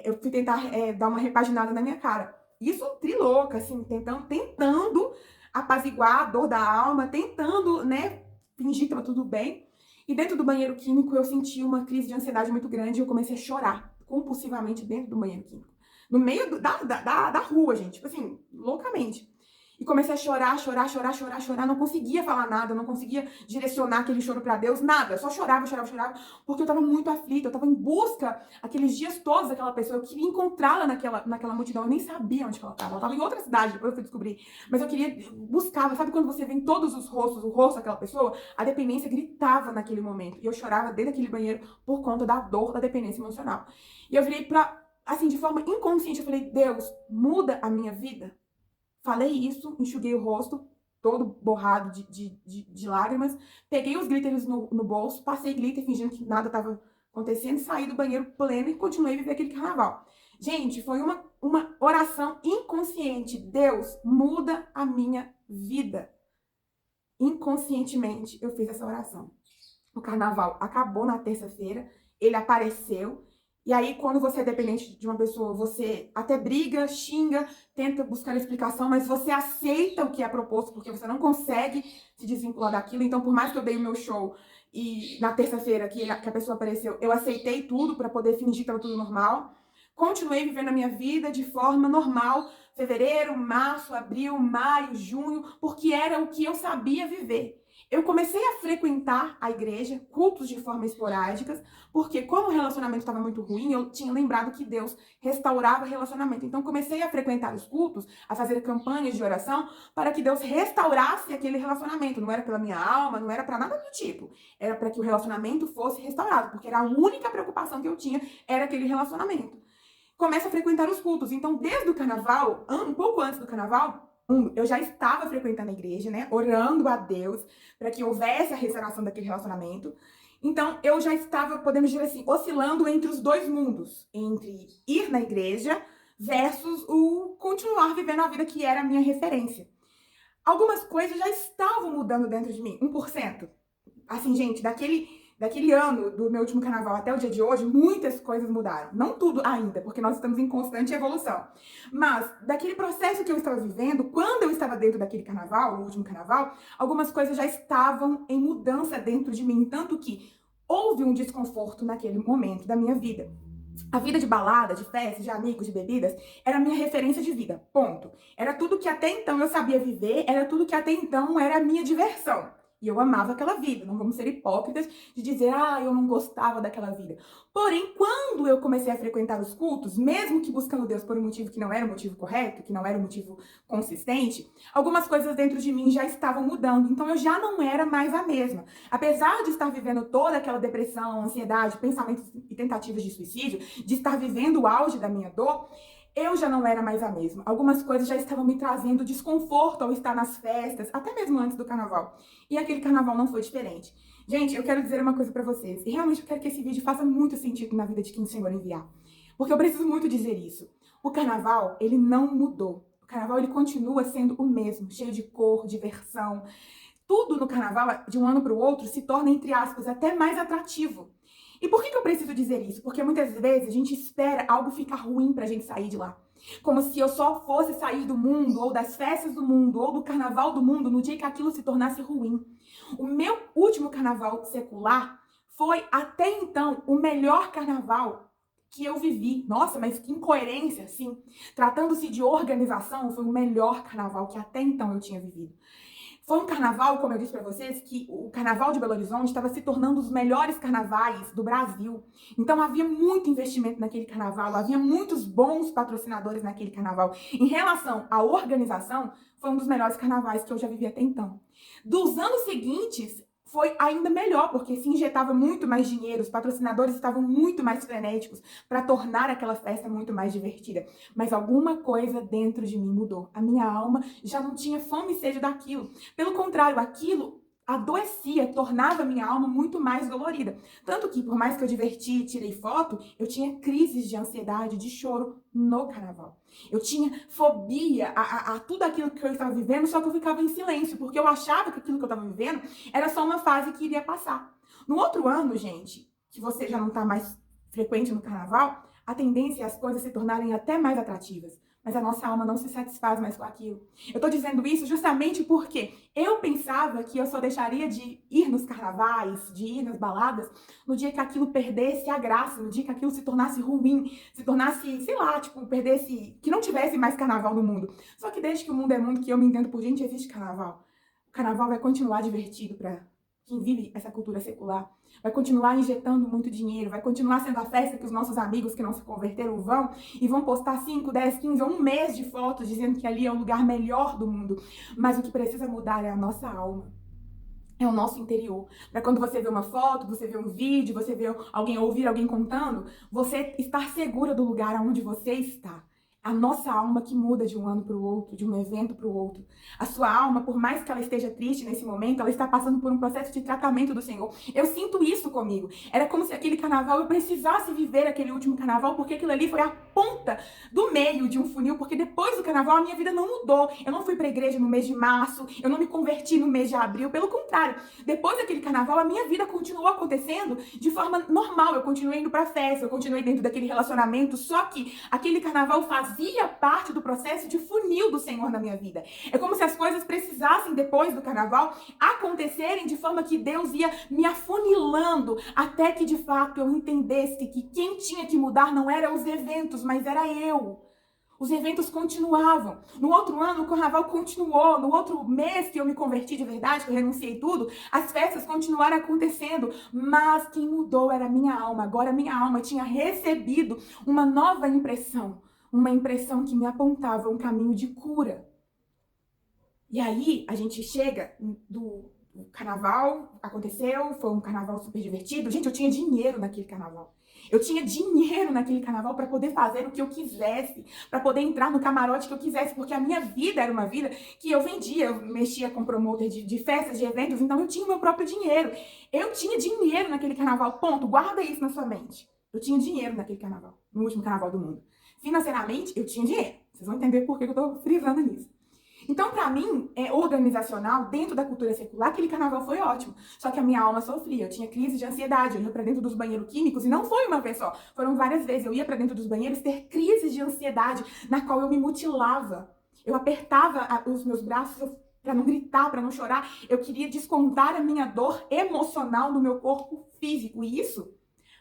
eu fui tentar dar uma repaginada na minha cara. Isso trilouca, assim, tentando apaziguar a dor da alma, tentando, né, fingir que estava tudo bem. E dentro do banheiro químico eu senti uma crise de ansiedade muito grande e eu comecei a chorar compulsivamente dentro do banheiro químico. No meio da rua, gente, tipo assim, loucamente. E comecei a chorar, chorar, chorar, chorar, chorar. Não conseguia falar nada, não conseguia direcionar aquele choro pra Deus, nada. Eu só chorava, chorava, chorava, porque eu tava muito aflita. Eu tava em busca, aqueles dias todos, daquela pessoa. Eu queria encontrá-la naquela multidão. Eu nem sabia onde ela tava. Ela tava em outra cidade, depois eu fui descobrir. Mas eu queria, buscava. Sabe quando você vê em todos os rostos, o rosto daquela pessoa? A dependência gritava naquele momento. E eu chorava dentro daquele banheiro por conta da dor da dependência emocional. E eu virei assim, de forma inconsciente, eu falei, Deus, muda a minha vida. Falei isso, enxuguei o rosto, todo borrado de lágrimas, peguei os glitters no bolso, passei glitter fingindo que nada estava acontecendo, saí do banheiro plena e continuei a viver aquele carnaval. Gente, foi uma oração inconsciente. Deus, muda a minha vida. Inconscientemente, eu fiz essa oração. O carnaval acabou na terça-feira, ele apareceu. E aí, quando você é dependente de uma pessoa, você até briga, xinga, tenta buscar explicação, mas você aceita o que é proposto, porque você não consegue se desvincular daquilo. Então, por mais que eu dei o meu show e na terça-feira que a pessoa apareceu, eu aceitei tudo para poder fingir que estava tudo normal. Continuei vivendo a minha vida de forma normal, fevereiro, março, abril, maio, junho, porque era o que eu sabia viver. Eu comecei a frequentar a igreja, cultos de forma esporádicas, porque como o relacionamento estava muito ruim, eu tinha lembrado que Deus restaurava relacionamento. Então comecei a frequentar os cultos, a fazer campanhas de oração para que Deus restaurasse aquele relacionamento. Não era pela minha alma, não era para nada do tipo. Era para que o relacionamento fosse restaurado, porque era a única preocupação que eu tinha, era aquele relacionamento. Começo a frequentar os cultos. Então, desde o carnaval, um pouco antes do carnaval, eu já estava frequentando a igreja, né? Orando a Deus para que houvesse a restauração daquele relacionamento. Então, eu já estava, podemos dizer assim, oscilando entre os dois mundos. Entre ir na igreja versus o continuar vivendo a vida que era a minha referência. Algumas coisas já estavam mudando dentro de mim, 1%. Assim, gente, daquele ano do meu último carnaval até o dia de hoje, muitas coisas mudaram. Não tudo ainda, porque nós estamos em constante evolução. Mas, daquele processo que eu estava vivendo, quando eu estava dentro daquele carnaval, o último carnaval, algumas coisas já estavam em mudança dentro de mim. Tanto que houve um desconforto naquele momento da minha vida. A vida de balada, de festa, de amigos, de bebidas, era a minha referência de vida, ponto. Era tudo que até então eu sabia viver, era tudo que até então era a minha diversão. E eu amava aquela vida, não vamos ser hipócritas de dizer, eu não gostava daquela vida. Porém, quando eu comecei a frequentar os cultos, mesmo que buscando Deus por um motivo que não era o motivo correto, que não era o motivo consistente, algumas coisas dentro de mim já estavam mudando. Então eu já não era mais a mesma. Apesar de estar vivendo toda aquela depressão, ansiedade, pensamentos e tentativas de suicídio, de estar vivendo o auge da minha dor, eu já não era mais a mesma. Algumas coisas já estavam me trazendo desconforto ao estar nas festas, até mesmo antes do carnaval. E aquele carnaval não foi diferente. Gente, eu quero dizer uma coisa pra vocês. E realmente eu quero que esse vídeo faça muito sentido na vida de quem o Senhor enviar. Porque eu preciso muito dizer isso. O carnaval, ele não mudou. O carnaval, ele continua sendo o mesmo. Cheio de cor, diversão. Tudo no carnaval, de um ano para o outro, se torna, entre aspas, até mais atrativo. E por que eu preciso dizer isso? Porque muitas vezes a gente espera algo ficar ruim pra gente sair de lá. Como se eu só fosse sair do mundo, ou das festas do mundo, ou do carnaval do mundo, no dia que aquilo se tornasse ruim. O meu último carnaval secular foi, até então, o melhor carnaval que eu vivi. Nossa, mas que incoerência, assim. Tratando-se de organização, foi o melhor carnaval que até então eu tinha vivido. Foi um carnaval, como eu disse para vocês, que o carnaval de Belo Horizonte estava se tornando os melhores carnavais do Brasil. Então havia muito investimento naquele carnaval, havia muitos bons patrocinadores naquele carnaval. Em relação à organização, foi um dos melhores carnavais que eu já vivi até então. Dos anos seguintes, foi ainda melhor, porque se injetava muito mais dinheiro, os patrocinadores estavam muito mais frenéticos para tornar aquela festa muito mais divertida. Mas alguma coisa dentro de mim mudou. A minha alma já não tinha fome e sede daquilo. Pelo contrário, aquilo adoecia, tornava a minha alma muito mais dolorida. Tanto que, por mais que eu diverti e tirei foto, eu tinha crises de ansiedade, de choro no carnaval. Eu tinha fobia a tudo aquilo que eu estava vivendo, só que eu ficava em silêncio, porque eu achava que aquilo que eu estava vivendo era só uma fase que iria passar. No outro ano, gente, que você já não está mais frequente no carnaval, a tendência é as coisas se tornarem até mais atrativas. Mas a nossa alma não se satisfaz mais com aquilo. Eu tô dizendo isso justamente porque eu pensava que eu só deixaria de ir nos carnavais, de ir nas baladas, no dia que aquilo perdesse a graça, no dia que aquilo se tornasse ruim, se tornasse, sei lá, tipo, perdesse, que não tivesse mais carnaval no mundo. Só que desde que o mundo é mundo, que eu me entendo por gente, existe carnaval. O carnaval vai continuar divertido pra quem vive essa cultura secular, vai continuar injetando muito dinheiro, vai continuar sendo a festa que os nossos amigos que não se converteram vão e vão postar 5, 10, 15 ou um mês de fotos dizendo que ali é o lugar melhor do mundo. Mas o que precisa mudar é a nossa alma. É o nosso interior. Para quando você vê uma foto, você vê um vídeo, você vê alguém ouvir alguém contando, você estar segura do lugar onde você está. A nossa alma que muda de um ano para o outro, de um evento para o outro. A sua alma, por mais que ela esteja triste nesse momento, ela está passando por um processo de tratamento do Senhor. Eu sinto isso comigo. Era como se aquele carnaval, eu precisasse viver aquele último carnaval, porque aquilo ali foi a ponta do meio de um funil, porque depois do carnaval a minha vida não mudou. Eu não fui para a igreja no mês de março, eu não me converti no mês de abril, pelo contrário. Depois daquele carnaval, a minha vida continuou acontecendo de forma normal. Eu continuei indo para festa, eu continuei dentro daquele relacionamento, só que aquele carnaval fazia parte do processo de funil do Senhor na minha vida. É como se as coisas precisassem, depois do carnaval, acontecerem de forma que Deus ia me afunilando, até que de fato eu entendesse que quem tinha que mudar não eram os eventos, mas era eu. Os eventos continuavam. No outro ano, o carnaval continuou. No outro mês que eu me converti de verdade, que eu renunciei tudo, as festas continuaram acontecendo. Mas quem mudou era a minha alma. Agora a minha alma tinha recebido uma nova impressão. Uma impressão que me apontava um caminho de cura. E aí a gente chega o carnaval, aconteceu, foi um carnaval super divertido. Gente, eu tinha dinheiro naquele carnaval. Eu tinha dinheiro naquele carnaval para poder fazer o que eu quisesse, para poder entrar no camarote que eu quisesse, porque a minha vida era uma vida que eu vendia, eu mexia com promotor de festas, de eventos, então eu tinha o meu próprio dinheiro. Eu tinha dinheiro naquele carnaval, ponto. Guarda isso na sua mente. Eu tinha dinheiro naquele carnaval, no último carnaval do mundo. Financeiramente, eu tinha dinheiro. Vocês vão entender por que eu tô frisando nisso. Então, pra mim, organizacional, dentro da cultura secular, aquele carnaval foi ótimo. Só que a minha alma sofria, eu tinha crise de ansiedade, eu ia pra dentro dos banheiros químicos, e não foi uma vez só, foram várias vezes. Eu ia pra dentro dos banheiros ter crises de ansiedade, na qual eu me mutilava. Eu apertava os meus braços pra não gritar, pra não chorar. Eu queria descontar a minha dor emocional no meu corpo físico, e isso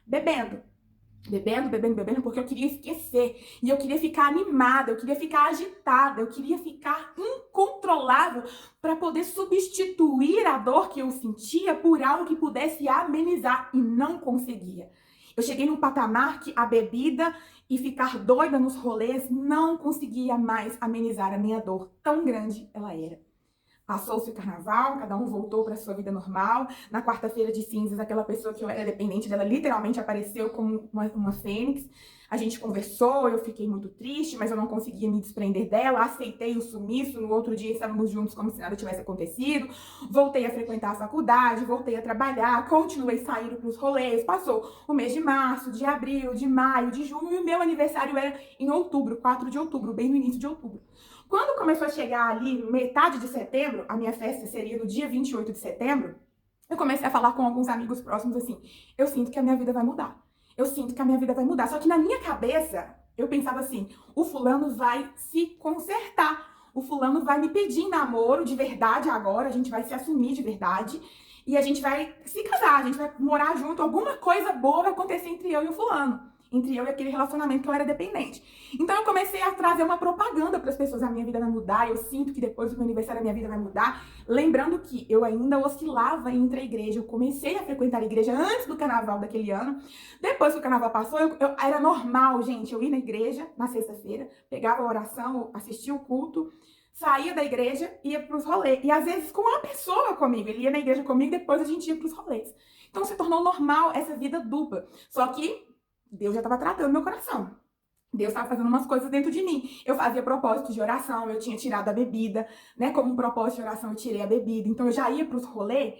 bebendo. Bebendo, porque eu queria esquecer. E eu queria ficar animada, eu queria ficar agitada, eu queria ficar incontrolável para poder substituir a dor que eu sentia por algo que pudesse amenizar. E não conseguia. Eu cheguei num patamar que a bebida e ficar doida nos rolês não conseguia mais amenizar a minha dor. Tão grande ela era. Passou-se o carnaval, cada um voltou para sua vida normal. Na quarta-feira de cinzas, aquela pessoa que eu era dependente dela literalmente apareceu como uma fênix. A gente conversou, eu fiquei muito triste, mas eu não conseguia me desprender dela. Aceitei o sumiço, no outro dia estávamos juntos como se nada tivesse acontecido. Voltei a frequentar a faculdade, voltei a trabalhar, continuei saindo para os rolês. Passou o mês de março, de abril, de maio, de junho, e o meu aniversário era em outubro, 4 de outubro, bem no início de outubro. Quando começou a chegar ali, metade de setembro, a minha festa seria no dia 28 de setembro, eu comecei a falar com alguns amigos próximos assim, eu sinto que a minha vida vai mudar. Eu sinto que a minha vida vai mudar. Só que na minha cabeça, eu pensava assim, o fulano vai se consertar. O fulano vai me pedir namoro de verdade agora, a gente vai se assumir de verdade. E a gente vai se casar, a gente vai morar junto, alguma coisa boa vai acontecer entre eu e o fulano. Entre eu e aquele relacionamento que eu era dependente. Então eu comecei a trazer uma propaganda para as pessoas, a minha vida vai mudar, eu sinto que depois do meu aniversário a minha vida vai mudar. Lembrando que eu ainda oscilava entre a igreja, eu comecei a frequentar a igreja antes do carnaval daquele ano. Depois que o carnaval passou, era normal, gente, eu ia na igreja na sexta-feira, pegava a oração, assistia o culto, saía da igreja, ia pros rolês. E às vezes com uma pessoa comigo, ele ia na igreja comigo, depois a gente ia pros rolês. Então se tornou normal essa vida dupla. Só que Deus já estava tratando meu coração. Deus estava fazendo umas coisas dentro de mim. Eu fazia propósito de oração, eu tinha tirado a bebida, né? Como um propósito de oração, eu tirei a bebida. Então eu já ia para os rolês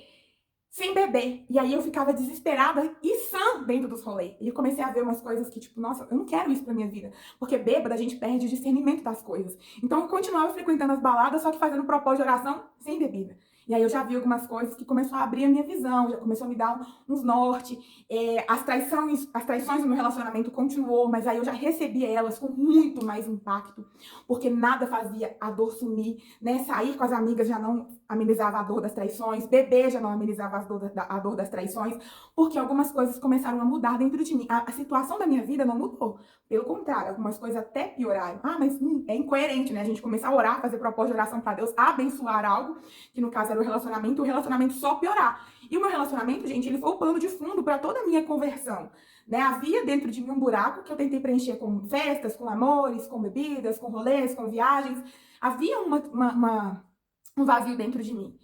sem beber. E aí eu ficava desesperada e sã dentro dos rolês. E eu comecei a ver umas coisas que, tipo, nossa, eu não quero isso pra minha vida. Porque bêbada a gente perde o discernimento das coisas. Então eu continuava frequentando as baladas, só que fazendo propósito de oração sem bebida. E aí eu já vi algumas coisas que começou a abrir a minha visão, já começou a me dar uns norte. As traições no meu relacionamento continuou, mas aí eu já recebi elas com muito mais impacto, porque nada fazia a dor sumir, né? Sair com as amigas já não amenizava a dor das traições, beber já não amenizava a dor das traições, porque algumas coisas começaram a mudar dentro de mim. A situação da minha vida não mudou, pelo contrário, algumas coisas até pioraram. Mas é incoerente, né? A gente começar a orar, fazer propósito de oração para Deus, abençoar algo, que no caso era o relacionamento só piorar. E o meu relacionamento, gente, ele foi o pano de fundo para toda a minha conversão. Né? Havia dentro de mim um buraco que eu tentei preencher com festas, com amores, com bebidas, com rolês, com viagens. Havia um vazio dentro de mim.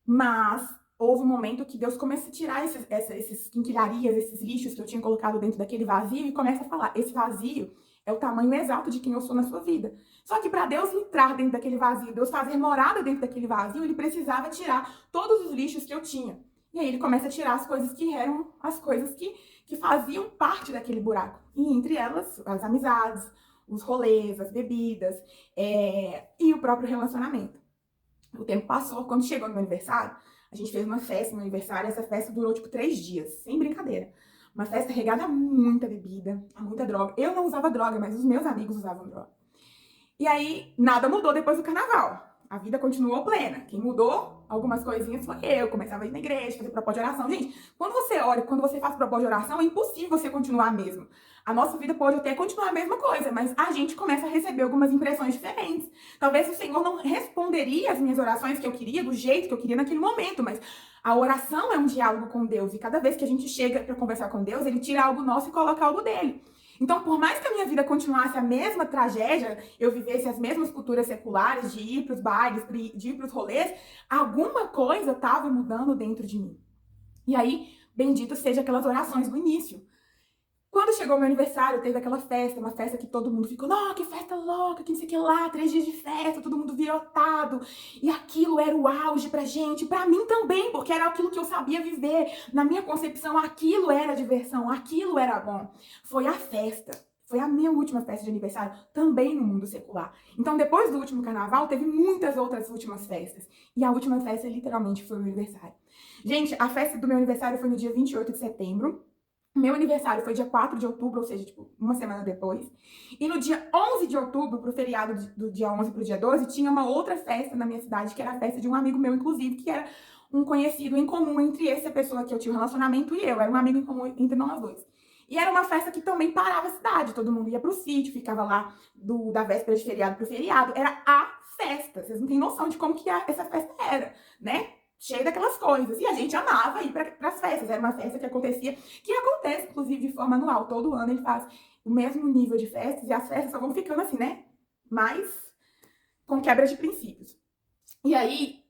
Mas houve um momento que Deus começa a tirar esses quinquilharias, esses lixos que eu tinha colocado dentro daquele vazio e começa a falar, esse vazio é o tamanho exato de quem eu sou na sua vida. Só que para Deus entrar dentro daquele vazio, Deus fazer morada dentro daquele vazio, ele precisava tirar todos os lixos que eu tinha. E aí ele começa a tirar as coisas que eram as coisas que faziam parte daquele buraco. E entre elas, as amizades, os rolês, as bebidas, e o próprio relacionamento. O tempo passou, quando chegou no meu aniversário, a gente fez uma festa no meu aniversário, essa festa durou tipo 3 dias, sem brincadeira. Uma festa regada a muita bebida, a muita droga. Eu não usava droga, mas os meus amigos usavam droga. E aí, nada mudou depois do carnaval. A vida continuou plena. Quem mudou algumas coisinhas foi eu. Começava a ir na igreja, fazer propósito de oração. Gente, quando você ora, quando você faz propósito de oração, é impossível você continuar mesmo. A nossa vida pode até continuar a mesma coisa, mas a gente começa a receber algumas impressões diferentes. Talvez o Senhor não responderia as minhas orações que eu queria, do jeito que eu queria naquele momento, mas a oração é um diálogo com Deus. E cada vez que a gente chega para conversar com Deus, Ele tira algo nosso e coloca algo dele. Então, por mais que a minha vida continuasse a mesma tragédia, eu vivesse as mesmas culturas seculares de ir para os bailes, de ir para os rolês, alguma coisa estava mudando dentro de mim. E aí, bendito seja aquelas orações do início. Quando chegou o meu aniversário, teve aquela festa, uma festa que todo mundo ficou, não, que festa louca, que não sei o que lá, 3 dias de festa, todo mundo virotado. E aquilo era o auge pra gente, pra mim também, porque era aquilo que eu sabia viver. Na minha concepção, aquilo era diversão, aquilo era bom. Foi a festa. Foi a minha última festa de aniversário, também no mundo secular. Então, depois do último carnaval, teve muitas outras últimas festas. E a última festa, literalmente, foi o meu aniversário. Gente, a festa do meu aniversário foi no dia 28 de setembro. Meu aniversário foi dia 4 de outubro, ou seja, tipo, uma semana depois. E no dia 11 de outubro, pro feriado do dia 11 pro dia 12, tinha uma outra festa na minha cidade, que era a festa de um amigo meu, inclusive, que era um conhecido em comum entre essa pessoa que eu tinha um relacionamento e eu. Era um amigo em comum entre nós dois. E era uma festa que também parava a cidade. Todo mundo ia pro sítio, ficava lá da véspera de feriado pro feriado. Era a festa. Vocês não têm noção de como que essa festa era, né? Cheio daquelas coisas. E a gente amava ir para as festas. Era uma festa que acontecia, que acontece, inclusive, de forma anual. Todo ano ele faz o mesmo nível de festas e as festas só vão ficando assim, né? Mas com quebra de princípios. E aí,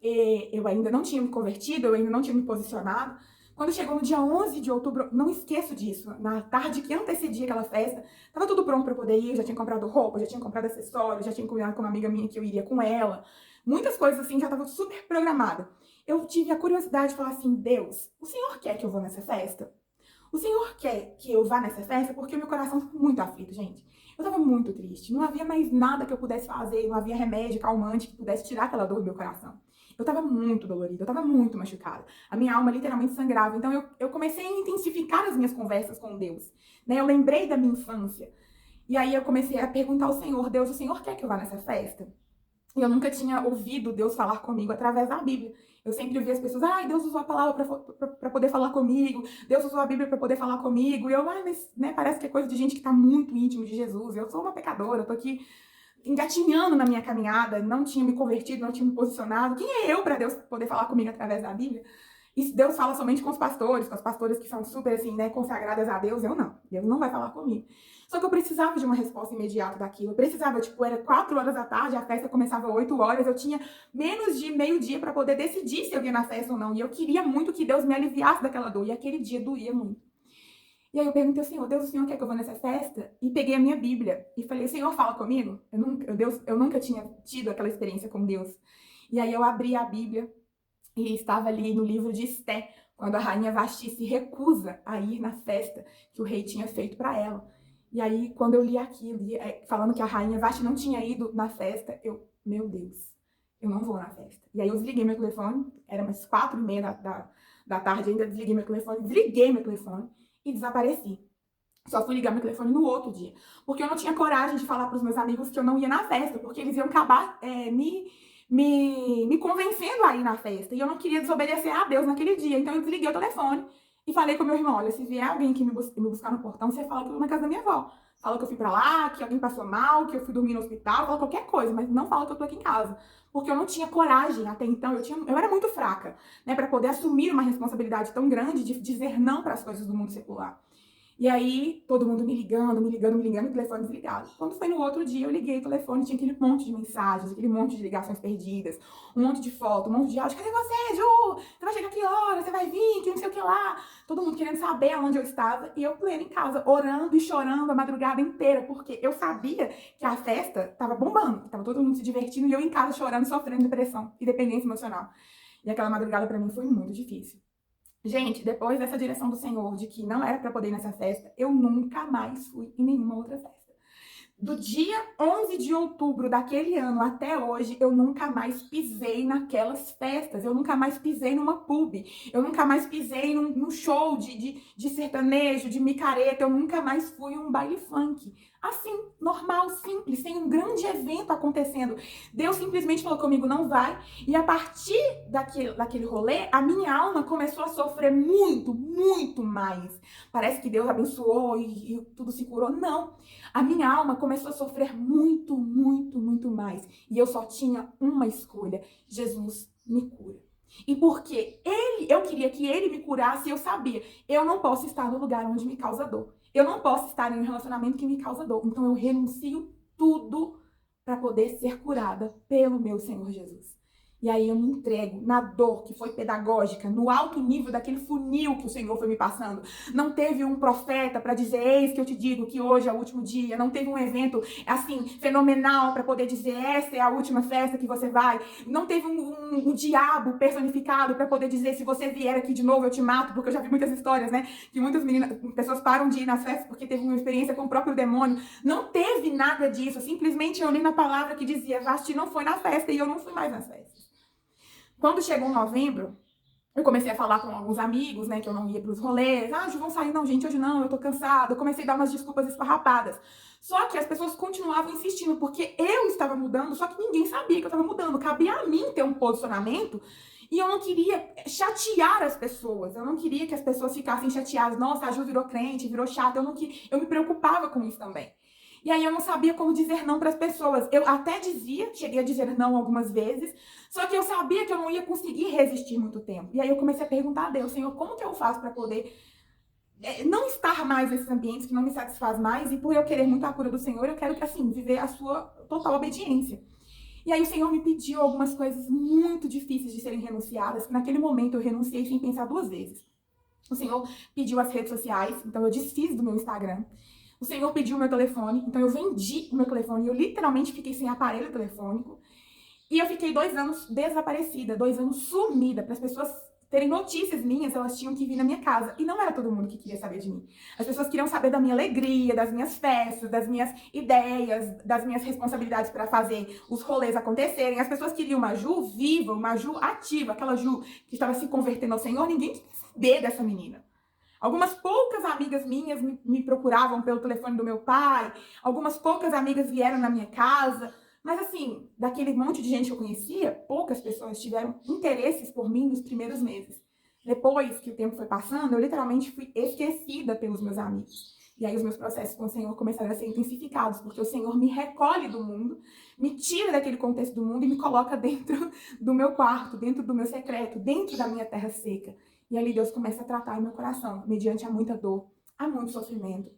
eu ainda não tinha me convertido, eu ainda não tinha me posicionado. Quando chegou no dia 11 de outubro, não esqueço disso, na tarde que antecedia aquela festa, tava tudo pronto para poder ir, eu já tinha comprado roupa, já tinha comprado acessórios, já tinha combinado com uma amiga minha que eu iria com ela. Muitas coisas assim, já tava super programada. Eu tive a curiosidade de falar assim, Deus, o Senhor quer que eu vá nessa festa? O Senhor quer que eu vá nessa festa? Porque o meu coração ficou muito aflito, gente. Eu tava muito triste, não havia mais nada que eu pudesse fazer, não havia remédio, calmante que pudesse tirar aquela dor do meu coração. Eu tava muito dolorida, eu tava muito machucada. A minha alma literalmente sangrava. Então eu comecei a intensificar as minhas conversas com Deus, né? Eu lembrei da minha infância. E aí eu comecei a perguntar ao Senhor, Deus, o Senhor quer que eu vá nessa festa? E eu nunca tinha ouvido Deus falar comigo através da Bíblia. Eu sempre ouvia as pessoas, Deus usou a palavra para poder falar comigo, Deus usou a Bíblia para poder falar comigo. E eu, mas né, parece que é coisa de gente que tá muito íntimo de Jesus. Eu sou uma pecadora, eu tô aqui engatinhando na minha caminhada, não tinha me convertido, não tinha me posicionado. Quem é eu para Deus poder falar comigo através da Bíblia? E Deus fala somente com os pastores, com as pastoras que são super assim, né, consagradas a Deus. Eu não. Deus não vai falar comigo. Só que eu precisava de uma resposta imediata daquilo. Eu precisava, tipo, era 4 horas da tarde, a festa começava 8 horas, eu tinha menos de meio-dia para poder decidir se eu ia na festa ou não. E eu queria muito que Deus me aliviasse daquela dor. E aquele dia doía muito. E aí eu perguntei ao Senhor, Deus, o Senhor quer que eu vá nessa festa? E peguei a minha Bíblia e falei, Senhor, fala comigo. Eu nunca tinha tido aquela experiência com Deus. E aí eu abri a Bíblia e estava ali no livro de Esté, quando a rainha Vasti se recusa a ir na festa que o rei tinha feito para ela. E aí, quando eu li aquilo, falando que a rainha Vasti não tinha ido na festa, meu Deus, eu não vou na festa. E aí eu desliguei meu telefone, era umas 4h30 da tarde, ainda desliguei meu telefone e desapareci. Só fui ligar meu telefone no outro dia. Porque eu não tinha coragem de falar pros meus amigos que eu não ia na festa, porque eles iam acabar me convencendo a ir na festa. E eu não queria desobedecer a Deus naquele dia. Então eu desliguei o telefone e falei com meu irmão, olha, se vier alguém que me buscar no portão, você fala que eu tô na casa da minha avó. Fala que eu fui pra lá, que alguém passou mal, que eu fui dormir no hospital, fala qualquer coisa, mas não fala que eu tô aqui em casa. Porque eu não tinha coragem até então, eu era muito fraca, né, pra poder assumir uma responsabilidade tão grande de dizer não para as coisas do mundo secular. E aí, todo mundo me ligando, o telefone desligado. Quando foi no outro dia, eu liguei o telefone, tinha aquele monte de mensagens, aquele monte de ligações perdidas, um monte de foto, um monte de áudio. Cadê você, Ju? Você vai chegar que hora? Você vai vir? Que não sei o que lá. Todo mundo querendo saber onde eu estava. E eu plena em casa, orando e chorando a madrugada inteira, porque eu sabia que a festa estava bombando, estava todo mundo se divertindo e eu em casa chorando, sofrendo depressão e dependência emocional. E aquela madrugada pra mim foi muito difícil. Gente, depois dessa direção do Senhor, de que não era para poder ir nessa festa, eu nunca mais fui em nenhuma outra festa. Do dia 11 de outubro daquele ano até hoje, eu nunca mais pisei naquelas festas, eu nunca mais pisei numa pub, eu nunca mais pisei num show de sertanejo, de micareta, eu nunca mais fui em um baile funk. Assim, normal, simples, sem um grande evento acontecendo. Deus simplesmente falou comigo, não vai. E a partir daquele rolê, a minha alma começou a sofrer muito, muito mais. Parece que Deus abençoou e tudo se curou. Não. A minha alma começou a sofrer muito, muito, muito mais. E eu só tinha uma escolha. Jesus me cura. E porque eu queria que ele me curasse, eu sabia, eu não posso estar no lugar onde me causa dor. Eu não posso estar em um relacionamento que me causa dor. Então eu renuncio tudo para poder ser curada pelo meu Senhor Jesus. E aí eu me entrego na dor que foi pedagógica, no alto nível daquele funil que o Senhor foi me passando. Não teve um profeta para dizer, eis que eu te digo que hoje é o último dia. Não teve um evento, assim, fenomenal para poder dizer, essa é a última festa que você vai. Não teve um diabo personificado para poder dizer, se você vier aqui de novo eu te mato. Porque eu já vi muitas histórias, né? Que muitas pessoas param de ir nas festas porque teve uma experiência com o próprio demônio. Não teve nada disso. Simplesmente eu li na palavra que dizia, Vasti não foi na festa e eu não fui mais nas festas. Quando chegou novembro, eu comecei a falar com alguns amigos, né, que eu não ia pros rolês. Ah, vão sair? Não, gente, hoje não, eu tô cansada. Eu comecei a dar umas desculpas esfarrapadas. Só que as pessoas continuavam insistindo, porque eu estava mudando, só que ninguém sabia que eu estava mudando. Cabia a mim ter um posicionamento e eu não queria chatear as pessoas. Eu não queria que as pessoas ficassem chateadas. Nossa, a Ju virou crente, virou chata. Eu me preocupava com isso também. E aí eu não sabia como dizer não para as pessoas. Eu até dizia, cheguei a dizer não algumas vezes, só que eu sabia que eu não ia conseguir resistir muito tempo. E aí eu comecei a perguntar a Deus, Senhor, como que eu faço para poder não estar mais nesses ambientes que não me satisfaz mais? E por eu querer muito a cura do Senhor, eu quero que, assim, viver a sua total obediência. E aí o Senhor me pediu algumas coisas muito difíceis de serem renunciadas, que naquele momento eu renunciei sem pensar duas vezes. O Senhor pediu as redes sociais, então eu desfiz do meu Instagram. O Senhor pediu o meu telefone, então eu vendi o meu telefone. Eu literalmente fiquei sem aparelho telefônico. E eu fiquei 2 anos desaparecida, 2 anos sumida. Para as pessoas terem notícias minhas, elas tinham que vir na minha casa. E não era todo mundo que queria saber de mim. As pessoas queriam saber da minha alegria, das minhas festas, das minhas ideias, das minhas responsabilidades para fazer os rolês acontecerem. As pessoas queriam uma Ju viva, uma Ju ativa, aquela Ju que estava se convertendo ao Senhor. Ninguém queria saber dessa menina. Algumas poucas amigas minhas me procuravam pelo telefone do meu pai, algumas poucas amigas vieram na minha casa, mas assim, daquele monte de gente que eu conhecia, poucas pessoas tiveram interesses por mim nos primeiros meses. Depois que o tempo foi passando, eu literalmente fui esquecida pelos meus amigos. E aí os meus processos com o Senhor começaram a ser intensificados, porque o Senhor me recolhe do mundo, me tira daquele contexto do mundo e me coloca dentro do meu quarto, dentro do meu secreto, dentro da minha terra seca. E ali Deus começa a tratar o meu coração, mediante a muita dor, a muito sofrimento,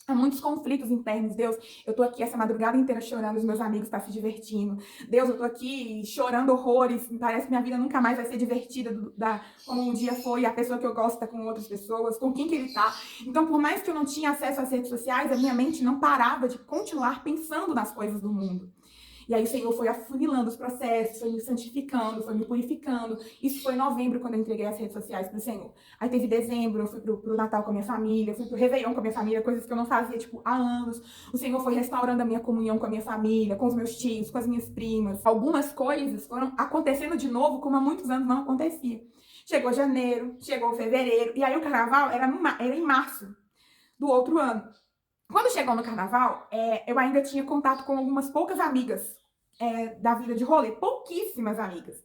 há muitos conflitos internos. Deus, eu tô aqui essa madrugada inteira chorando, os meus amigos estão se divertindo. Deus, eu tô aqui chorando horrores, parece que minha vida nunca mais vai ser divertida como um dia foi, a pessoa que eu gosto tá com outras pessoas, com quem que ele tá. Então, por mais que eu não tinha acesso às redes sociais, a minha mente não parava de continuar pensando nas coisas do mundo. E aí o Senhor foi afunilando os processos, foi me santificando, foi me purificando. Isso foi em novembro, quando eu entreguei as redes sociais pro Senhor. Aí teve dezembro, eu fui pro Natal com a minha família, fui pro Réveillon com a minha família, coisas que eu não fazia, tipo, há anos. O Senhor foi restaurando a minha comunhão com a minha família, com os meus tios, com as minhas primas. Algumas coisas foram acontecendo de novo, como há muitos anos não acontecia. Chegou janeiro, chegou fevereiro, e aí o carnaval era em março do outro ano. Quando chegou no carnaval, eu ainda tinha contato com algumas poucas amigas da vida de rolê. Pouquíssimas amigas.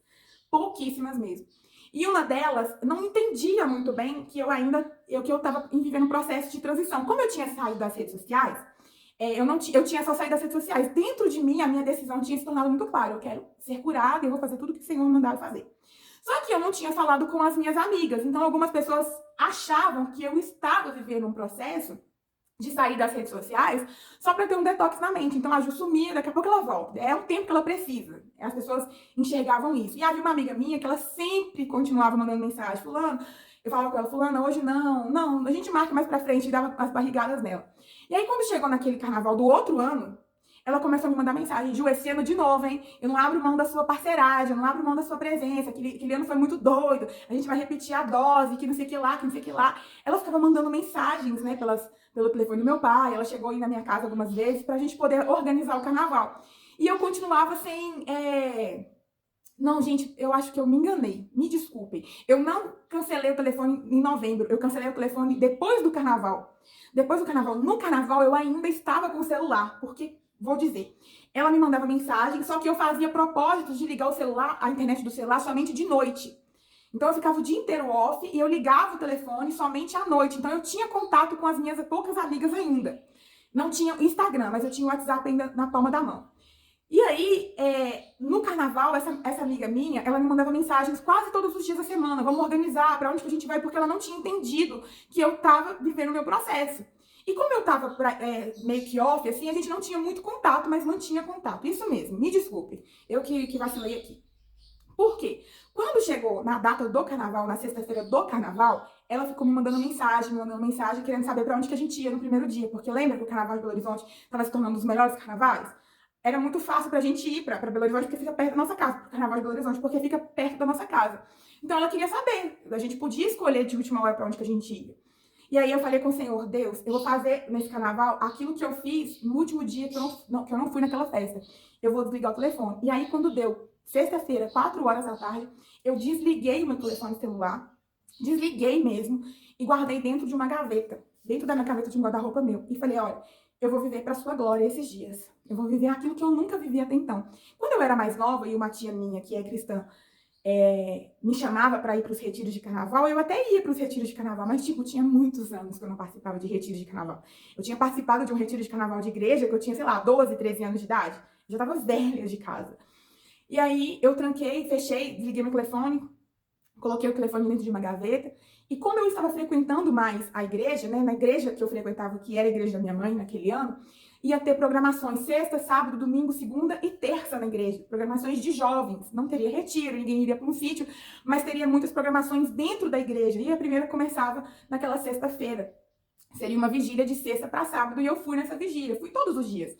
Pouquíssimas mesmo. E uma delas não entendia muito bem que eu tava vivendo um processo de transição. Como eu tinha saído das redes sociais, eu tinha só saído das redes sociais. Dentro de mim, a minha decisão tinha se tornado muito clara. Eu quero ser curada e eu vou fazer tudo que o Senhor me mandar fazer. Só que eu não tinha falado com as minhas amigas. Então, algumas pessoas achavam que eu estava vivendo um processo de sair das redes sociais só para ter um detox na mente. Então a Ju sumia, daqui a pouco ela volta. É o tempo que ela precisa. As pessoas enxergavam isso. E havia uma amiga minha que ela sempre continuava mandando mensagem. Fulano, eu falava com ela, fulano, hoje não, a gente marca mais pra frente e dava as barrigadas nela. E aí quando chegou naquele carnaval do outro ano, ela começou a me mandar mensagem, Ju, esse ano de novo, hein? Eu não abro mão da sua parceragem, eu não abro mão da sua presença, aquele ano foi muito doido, a gente vai repetir a dose, que não sei o que lá, que não sei o que lá. Ela ficava mandando mensagens, né, pelo telefone do meu pai, ela chegou aí na minha casa algumas vezes pra gente poder organizar o carnaval. E eu continuava Não, gente, eu acho que eu me enganei. Me desculpem. Eu não cancelei o telefone em novembro. Eu cancelei o telefone depois do carnaval. Depois do carnaval. No carnaval, eu ainda estava com o celular. Porque, vou dizer, ela me mandava mensagem, só que eu fazia propósito de ligar o celular, a internet do celular, somente de noite. Então eu ficava o dia inteiro off e eu ligava o telefone somente à noite. Então eu tinha contato com as minhas poucas amigas ainda. Não tinha Instagram, mas eu tinha o WhatsApp ainda na palma da mão. E aí, no carnaval, essa amiga minha, ela me mandava mensagens quase todos os dias da semana. Vamos organizar, pra onde que a gente vai? Porque ela não tinha entendido que eu tava vivendo o meu processo. E como eu tava meio que off, assim, a gente não tinha muito contato, mas mantinha contato. Isso mesmo, me desculpe. Eu que vacilei aqui. Por quê? Quando chegou na data do carnaval, na sexta-feira do carnaval, ela ficou me mandando mensagem, querendo saber pra onde que a gente ia no primeiro dia. Porque lembra que o carnaval de Belo Horizonte estava se tornando um dos melhores carnavais? Era muito fácil pra gente ir pra Belo Horizonte, porque fica perto da nossa casa. Pro carnaval de Belo Horizonte, porque fica perto da nossa casa. Então ela queria saber. A gente podia escolher de última hora pra onde que a gente ia. E aí eu falei com o Senhor, Deus, eu vou fazer nesse carnaval aquilo que eu fiz no último dia que eu não fui naquela festa. Eu vou desligar o telefone. E aí quando deu sexta-feira, 4 horas da tarde, eu desliguei o meu telefone celular, desliguei mesmo, e guardei dentro de uma gaveta, dentro da minha gaveta de um guarda-roupa meu. E falei, olha, eu vou viver pra sua glória esses dias. Eu vou viver aquilo que eu nunca vivi até então. Quando eu era mais nova, e uma tia minha, que é cristã, me chamava para ir para os retiros de carnaval, eu até ia para os retiros de carnaval, mas, tipo, tinha muitos anos que eu não participava de retiros de carnaval. Eu tinha participado de um retiro de carnaval de igreja, que eu tinha, sei lá, 12, 13 anos de idade. Eu já tava velha de casa. E aí, eu tranquei, fechei, desliguei meu telefone, coloquei o telefone dentro de uma gaveta. E como eu estava frequentando mais a igreja, né, na igreja que eu frequentava, que era a igreja da minha mãe naquele ano, ia ter programações sexta, sábado, domingo, segunda e terça na igreja. Programações de jovens. Não teria retiro, ninguém iria para um sítio, mas teria muitas programações dentro da igreja. E a primeira começava naquela sexta-feira. Seria uma vigília de sexta para sábado e eu fui nessa vigília. Fui todos os dias.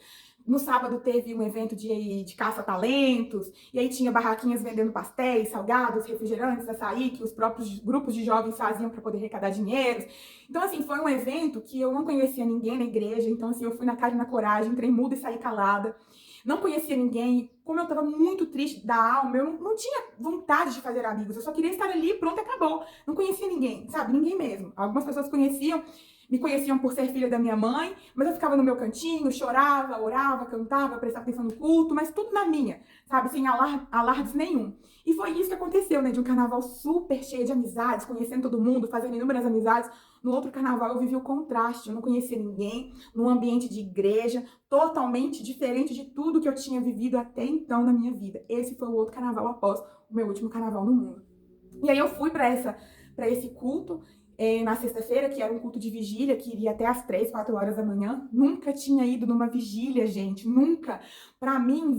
No sábado teve um evento de caça-talentos, e aí tinha barraquinhas vendendo pastéis, salgados, refrigerantes, açaí, que os próprios grupos de jovens faziam para poder arrecadar dinheiro. Então, assim, foi um evento que eu não conhecia ninguém na igreja, então, assim, eu fui na cara e na coragem, entrei muda e saí calada. Não conhecia ninguém, como eu estava muito triste da alma, eu não tinha vontade de fazer amigos, eu só queria estar ali, pronto, acabou. Não conhecia ninguém, sabe? Ninguém mesmo. Algumas pessoas conheciam, me conheciam por ser filha da minha mãe, mas eu ficava no meu cantinho, chorava, orava, cantava, prestava atenção no culto, mas tudo na minha, sabe? Sem alardes nenhum. E foi isso que aconteceu, né? De um carnaval super cheio de amizades, conhecendo todo mundo, fazendo inúmeras amizades. No outro carnaval eu vivi o contraste, eu não conhecia ninguém, num ambiente de igreja, totalmente diferente de tudo que eu tinha vivido até então na minha vida. Esse foi o outro carnaval após o meu último carnaval no mundo. E aí eu fui para esse culto na sexta-feira, que era um culto de vigília, que iria até às 3, 4 horas da manhã. Nunca tinha ido numa vigília, gente, nunca. Pra mim,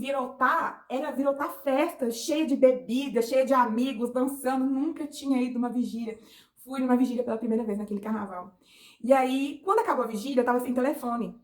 era virotar festa, cheia de bebida, cheia de amigos, dançando. Nunca tinha ido numa vigília. Fui numa vigília pela primeira vez naquele carnaval. E aí, quando acabou a vigília, eu tava sem telefone.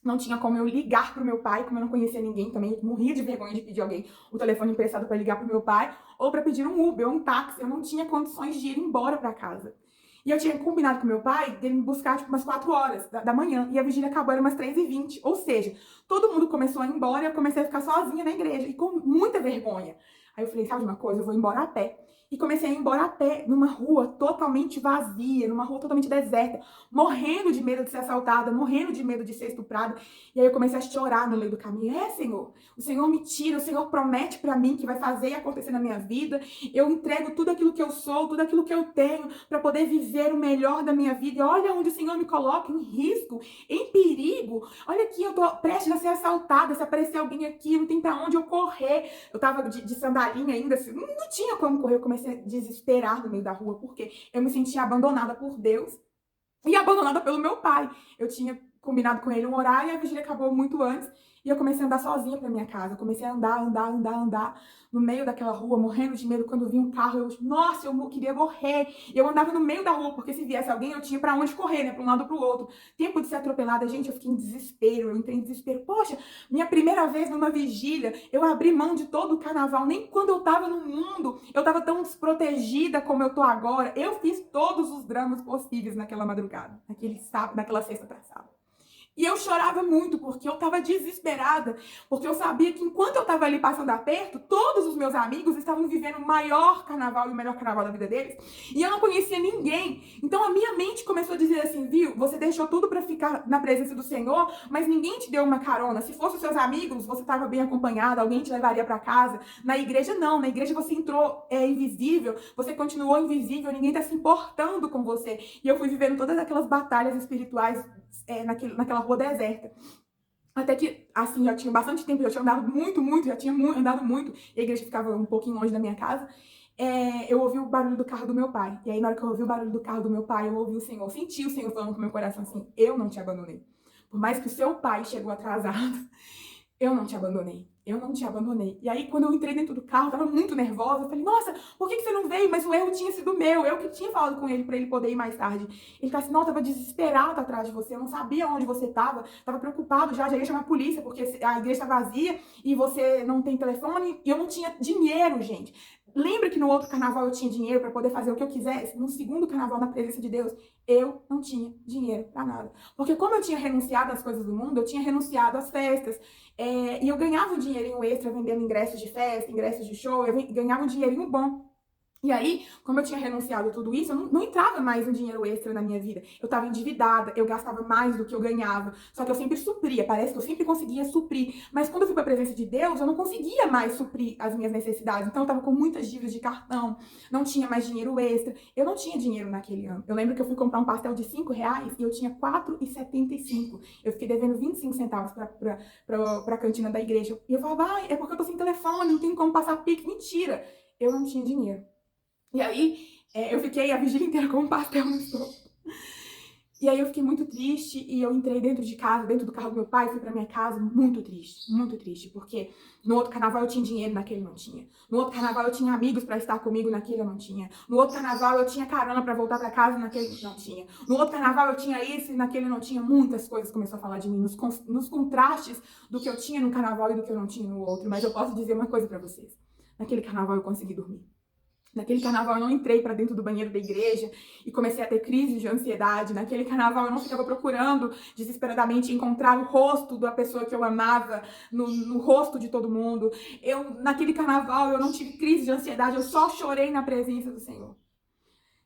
Não tinha como eu ligar pro meu pai, como eu não conhecia ninguém também, eu morria de vergonha de pedir alguém o telefone emprestado para ligar pro meu pai, ou para pedir um Uber, ou um táxi. Eu não tinha condições de ir embora para casa. E eu tinha combinado com meu pai dele me buscar, tipo, umas 4 horas da manhã. E a vigília acabou, era umas 3h20. Ou seja, todo mundo começou a ir embora e eu comecei a ficar sozinha na igreja. E com muita vergonha. Aí eu falei, sabe de uma coisa? Eu vou embora a pé. E comecei a ir embora a pé, numa rua totalmente vazia, numa rua totalmente deserta, morrendo de medo de ser assaltada, morrendo de medo de ser estuprada. E aí eu comecei a chorar no meio do caminho. Senhor, o Senhor me tira, o Senhor promete pra mim que vai fazer acontecer na minha vida. Eu entrego tudo aquilo que eu sou, tudo aquilo que eu tenho, pra poder viver o melhor da minha vida. E olha onde o Senhor me coloca, em risco, em perigo. Olha aqui, eu tô prestes a ser assaltada, se aparecer alguém aqui, não tem pra onde eu correr. Eu tava de sandalinha ainda, assim, não tinha como correr, eu comecei a desesperar no meio da rua, porque eu me sentia abandonada por Deus e abandonada pelo meu pai. Eu tinha combinado com ele um horário e a vigília acabou muito antes. E eu comecei a andar sozinha pra minha casa. Eu comecei a andar no meio daquela rua, morrendo de medo. Quando eu vi um carro, nossa, eu queria morrer. E eu andava no meio da rua, porque se viesse alguém, eu tinha pra onde correr, né? Pra um lado ou pro outro. Tempo de ser atropelada, gente, eu fiquei em desespero. Eu entrei em desespero. Poxa, minha primeira vez numa vigília, eu abri mão de todo o carnaval. Nem quando eu tava no mundo, eu tava tão desprotegida como eu tô agora. Eu fiz todos os dramas possíveis naquela madrugada, naquele sábado, naquela sexta pra sábado. E eu chorava muito, porque eu tava desesperada, porque eu sabia que enquanto eu tava ali passando aperto, todos os meus amigos estavam vivendo o maior carnaval e o melhor carnaval da vida deles, e eu não conhecia ninguém. Então a minha mente começou a dizer assim, viu, você deixou tudo pra ficar na presença do Senhor, mas ninguém te deu uma carona. Se fossem os seus amigos, você tava bem acompanhado, alguém te levaria pra casa. Na igreja não, na igreja você entrou invisível, você continuou invisível, ninguém tá se importando com você. E eu fui vivendo todas aquelas batalhas espirituais naquela rua deserta. Até que, assim, já tinha bastante tempo, já tinha andado muito, já tinha andado muito, e a igreja ficava um pouquinho longe da minha casa. Eu ouvi o barulho do carro do meu pai. E aí, na hora que eu ouvi o barulho do carro do meu pai, eu ouvi o Senhor, senti o Senhor falando com o meu coração assim, eu não te abandonei. Por mais que o seu pai chegou atrasado, eu não te abandonei. Eu não te abandonei. E aí, quando eu entrei dentro do carro, eu tava muito nervosa. Eu falei, nossa, por que você não veio? Mas o erro tinha sido meu. Eu que tinha falado com ele pra ele poder ir mais tarde. Ele falou assim, não, eu tava desesperado atrás de você. Eu não sabia onde você tava. Tava preocupado já ia chamar a polícia, porque a igreja tá vazia e você não tem telefone. E eu não tinha dinheiro, gente. Lembra que no outro carnaval eu tinha dinheiro para poder fazer o que eu quisesse? No segundo carnaval, na presença de Deus, eu não tinha dinheiro para nada. Porque como eu tinha renunciado às coisas do mundo, eu tinha renunciado às festas. E eu ganhava um dinheirinho extra vendendo ingressos de festa, ingressos de show, eu ganhava um dinheirinho bom. E aí, como eu tinha renunciado a tudo isso, eu não entrava mais um dinheiro extra na minha vida. Eu estava endividada, eu gastava mais do que eu ganhava. Só que eu sempre supria, parece que eu sempre conseguia suprir. Mas quando eu fui para a presença de Deus, eu não conseguia mais suprir as minhas necessidades. Então eu estava com muitas dívidas de cartão, não tinha mais dinheiro extra. Eu não tinha dinheiro naquele ano. Eu lembro que eu fui comprar um pastel de R$ 5 e eu tinha R$ 4,75. Eu fiquei devendo 25 centavos para a cantina da igreja. E eu falava, é porque eu tô sem telefone, não tenho como passar Pix. Mentira! Eu não tinha dinheiro. E aí, eu fiquei a vigília inteira com um pastel no estômago. E aí eu fiquei muito triste e eu entrei dentro de casa, dentro do carro do meu pai, fui pra minha casa muito triste, porque no outro carnaval eu tinha dinheiro, naquele não tinha. No outro carnaval eu tinha amigos pra estar comigo, naquele eu não tinha. No outro carnaval eu tinha carona pra voltar pra casa, naquele não tinha. No outro carnaval eu tinha isso e naquele não tinha. Muitas coisas começou a falar de mim, nos contrastes do que eu tinha no carnaval e do que eu não tinha no outro. Mas eu posso dizer uma coisa pra vocês. Naquele carnaval eu consegui dormir. Naquele carnaval eu não entrei para dentro do banheiro da igreja e comecei a ter crises de ansiedade. Naquele carnaval eu não ficava procurando desesperadamente encontrar o rosto da pessoa que eu amava no rosto de todo mundo. Naquele carnaval eu não tive crise de ansiedade, eu só chorei na presença do Senhor.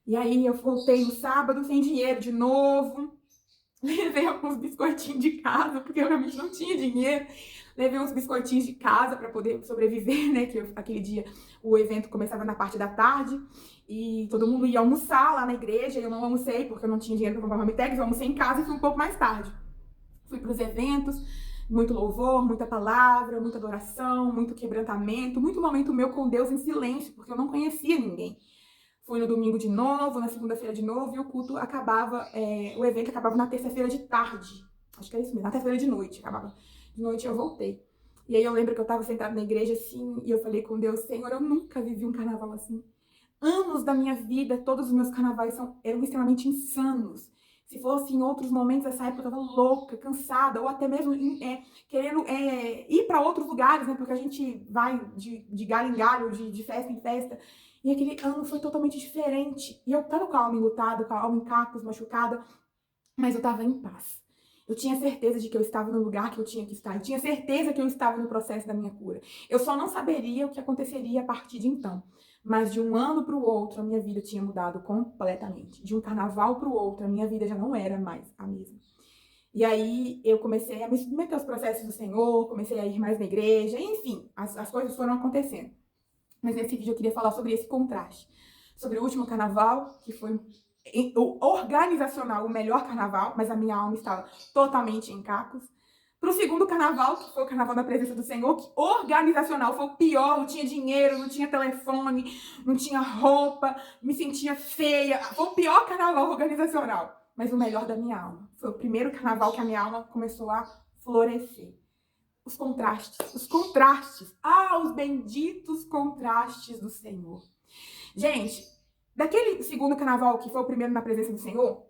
E aí eu voltei no sábado sem dinheiro de novo. Levei alguns biscoitinhos de casa, porque eu realmente não tinha dinheiro. Levei uns biscoitinhos de casa para poder sobreviver, né? Que aquele dia o evento começava na parte da tarde e todo mundo ia almoçar lá na igreja. Eu não almocei porque eu não tinha dinheiro para comprar marmitex. Eu almocei em casa e fui um pouco mais tarde. Fui para os eventos, muito louvor, muita palavra, muita adoração, muito quebrantamento, muito momento meu com Deus em silêncio, porque eu não conhecia ninguém. Fui no domingo de novo, na segunda-feira de novo, e o culto acabava, o evento acabava na terça-feira de tarde. Acho que é isso mesmo, na terça-feira de noite, acabava. De noite eu voltei. E aí eu lembro que eu tava sentada na igreja assim, e eu falei com Deus, Senhor, eu nunca vivi um carnaval assim. Anos da minha vida, todos os meus carnavais eram extremamente insanos. Se fosse em outros momentos dessa época, eu tava louca, cansada, ou até mesmo querendo ir para outros lugares, né? Porque a gente vai de galho em galho, de festa em festa. E aquele ano foi totalmente diferente. E eu tava com a alma enlutada, com a alma em cacos, machucada, mas eu tava em paz. Eu tinha certeza de que eu estava no lugar que eu tinha que estar. Eu tinha certeza que eu estava no processo da minha cura. Eu só não saberia o que aconteceria a partir de então. Mas de um ano para o outro, a minha vida tinha mudado completamente. De um carnaval para o outro, a minha vida já não era mais a mesma. E aí eu comecei a me submeter aos processos do Senhor, comecei a ir mais na igreja, enfim, as coisas foram acontecendo. Mas nesse vídeo eu queria falar sobre esse contraste. Sobre o último carnaval, que foi o organizacional, o melhor carnaval, mas a minha alma estava totalmente em cacos. Para o segundo carnaval, que foi o carnaval da presença do Senhor, que organizacional foi o pior, não tinha dinheiro, não tinha telefone, não tinha roupa, me sentia feia. Foi o pior carnaval organizacional, mas o melhor da minha alma. Foi o primeiro carnaval que a minha alma começou a florescer. Os contrastes. Os benditos contrastes do Senhor. Gente, daquele segundo carnaval, que foi o primeiro na presença do Senhor,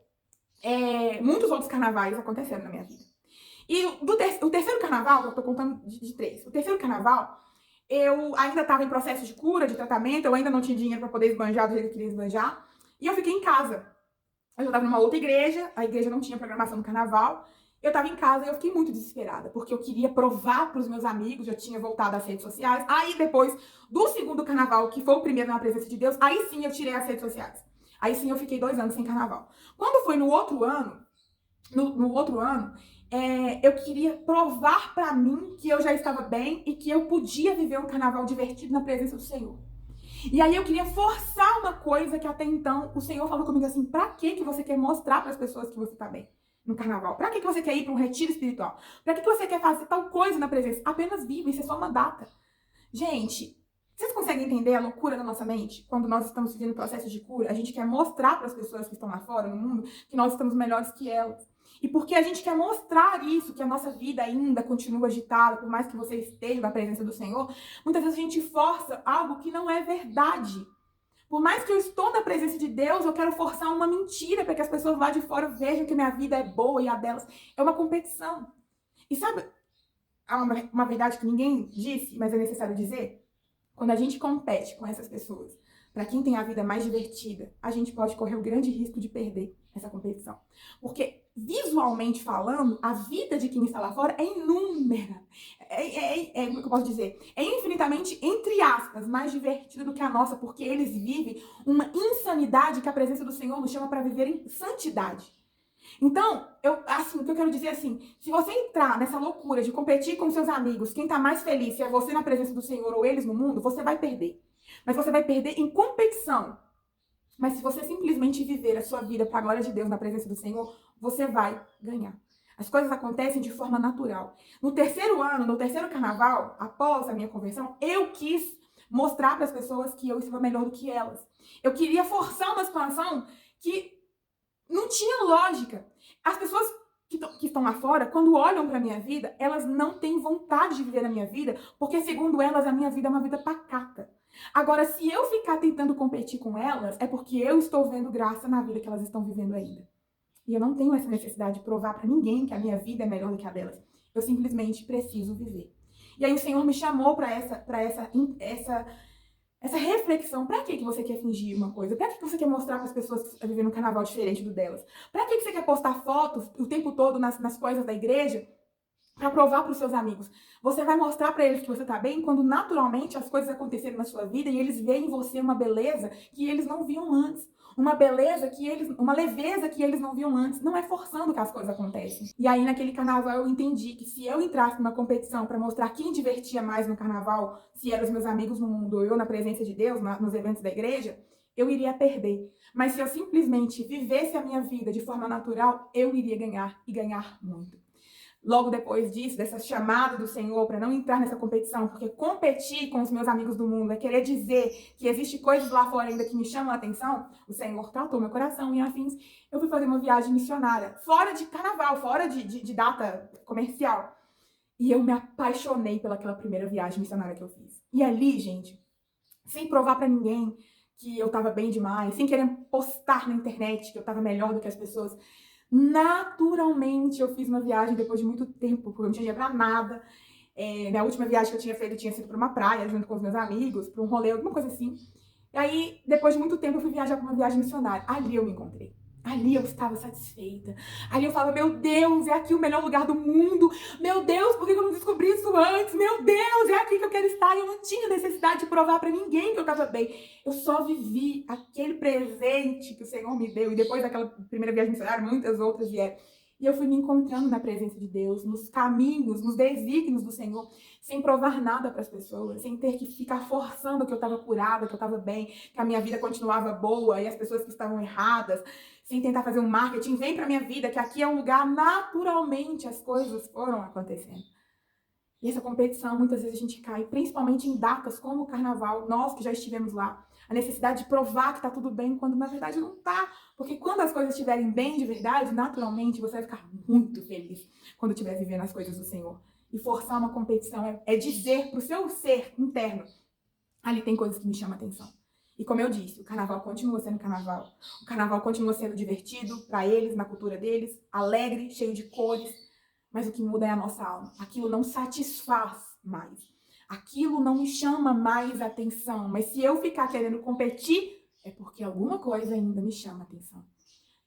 muitos outros carnavais aconteceram na minha vida. E o terceiro carnaval, eu tô contando de três, o terceiro carnaval, eu ainda estava em processo de cura, de tratamento, eu ainda não tinha dinheiro para poder esbanjar do jeito que eu queria esbanjar, e eu fiquei em casa. Eu já estava numa outra igreja, a igreja não tinha programação do carnaval, eu tava em casa e eu fiquei muito desesperada, porque eu queria provar pros meus amigos, eu tinha voltado às redes sociais. Aí depois do segundo carnaval, que foi o primeiro na presença de Deus, aí sim eu tirei as redes sociais. Aí sim eu fiquei 2 anos sem carnaval. Quando foi no outro ano, eu queria provar pra mim que eu já estava bem e que eu podia viver um carnaval divertido na presença do Senhor. E aí eu queria forçar uma coisa que até então o Senhor falou comigo assim: pra que você quer mostrar para as pessoas que você tá bem no carnaval? Pra que você quer ir para um retiro espiritual? Pra que você quer fazer tal coisa na presença? Apenas viva, isso é só uma data. Gente, vocês conseguem entender a loucura da nossa mente? Quando nós estamos vivendo processo de cura, a gente quer mostrar para as pessoas que estão lá fora, no mundo, que nós estamos melhores que elas. E porque a gente quer mostrar isso, que a nossa vida ainda continua agitada, por mais que você esteja na presença do Senhor, muitas vezes a gente força algo que não é verdade. Por mais que eu estou na presença de Deus, eu quero forçar uma mentira para que as pessoas lá de fora vejam que minha vida é boa e a delas é uma competição. E sabe, há uma verdade que ninguém disse, mas é necessário dizer? Quando a gente compete com essas pessoas, para quem tem a vida mais divertida, a gente pode correr o grande risco de perder essa competição. Porque, visualmente falando, a vida de quem está lá fora é inúmera. Como eu posso dizer? É infinitamente, entre aspas, mais divertida do que a nossa, porque eles vivem uma insanidade que a presença do Senhor nos chama para viver em santidade. Então, o que eu quero dizer é assim, se você entrar nessa loucura de competir com seus amigos, quem tá mais feliz, se é você na presença do Senhor ou eles no mundo, você vai perder. Mas você vai perder em competição. Mas se você simplesmente viver a sua vida para a glória de Deus na presença do Senhor, você vai ganhar. As coisas acontecem de forma natural. No terceiro ano, no terceiro carnaval, após a minha conversão, eu quis mostrar para as pessoas que eu estava melhor do que elas. Eu queria forçar uma situação que não tinha lógica. As pessoas que estão lá fora, quando olham para a minha vida, elas não têm vontade de viver a minha vida, porque, segundo elas, a minha vida é uma vida pacata. Agora, se eu ficar tentando competir com elas, é porque eu estou vendo graça na vida que elas estão vivendo ainda. E eu não tenho essa necessidade de provar para ninguém que a minha vida é melhor do que a delas. Eu simplesmente preciso viver. E aí o Senhor me chamou para essa reflexão. Pra que você quer fingir uma coisa? Pra que você quer mostrar para as pessoas que você está vivendo um carnaval diferente do delas? Pra que você quer postar fotos o tempo todo nas coisas da igreja para provar para os seus amigos? Você vai mostrar para eles que você tá bem quando naturalmente as coisas aconteceram na sua vida e eles veem em você uma beleza que eles não viam antes. Uma leveza que eles não viam antes. Não é forçando que as coisas acontecem. E aí, naquele carnaval, eu entendi que se eu entrasse numa competição para mostrar quem divertia mais no carnaval, se eram os meus amigos no mundo ou eu na presença de Deus, nos eventos da igreja, eu iria perder. Mas se eu simplesmente vivesse a minha vida de forma natural, eu iria ganhar e ganhar muito. Logo depois disso, dessa chamada do Senhor para não entrar nessa competição, porque competir com os meus amigos do mundo é querer dizer que existe coisas lá fora ainda que me chamam a atenção, o Senhor tratou meu coração e afins. Eu fui fazer uma viagem missionária, fora de carnaval, fora de data comercial. E eu me apaixonei pelaquela primeira viagem missionária que eu fiz. E ali, gente, sem provar para ninguém que eu tava bem demais, sem querer postar na internet que eu tava melhor do que as pessoas, naturalmente eu fiz uma viagem depois de muito tempo, porque eu não tinha dinheiro pra nada. Minha última viagem que eu tinha feito tinha sido pra uma praia, junto com os meus amigos, pra um rolê, alguma coisa assim. E aí, depois de muito tempo, eu fui viajar pra uma viagem missionária. Ali eu me encontrei. Ali eu estava satisfeita. Ali eu falava, meu Deus, é aqui o melhor lugar do mundo. Meu Deus, por que eu não descobri isso antes? Meu Deus, é aqui que eu quero estar. E eu não tinha necessidade de provar pra ninguém que eu estava bem. Eu só vivi aquele presente que o Senhor me deu. E depois daquela primeira viagem missionária, muitas outras vieram. E eu fui me encontrando na presença de Deus, nos caminhos, nos desígnios do Senhor, sem provar nada para as pessoas, sem ter que ficar forçando que eu estava curada, que eu estava bem, que a minha vida continuava boa e as pessoas que estavam erradas, sem tentar fazer um marketing. Vem para minha vida, que aqui é um lugar, naturalmente as coisas foram acontecendo. E essa competição, muitas vezes a gente cai, principalmente em datas como o carnaval, nós que já estivemos lá, a necessidade de provar que tá tudo bem, quando na verdade não tá. Porque quando as coisas estiverem bem de verdade, naturalmente você vai ficar muito feliz quando estiver vivendo as coisas do Senhor. E forçar uma competição é dizer pro seu ser interno, ali tem coisas que me chamam a atenção. E como eu disse, o carnaval continua sendo carnaval. O carnaval continua sendo divertido para eles, na cultura deles, alegre, cheio de cores. Mas o que muda é a nossa alma. Aquilo não satisfaz mais. Aquilo não me chama mais atenção. Mas se eu ficar querendo competir, é porque alguma coisa ainda me chama atenção.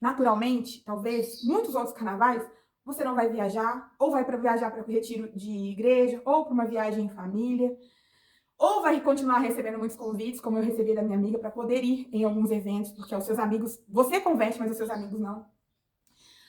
Naturalmente, talvez, muitos outros carnavais você não vai viajar, ou vai para viajar para o retiro de igreja, ou para uma viagem em família, ou vai continuar recebendo muitos convites, como eu recebi da minha amiga, para poder ir em alguns eventos, porque os seus amigos, você converte, mas os seus amigos não.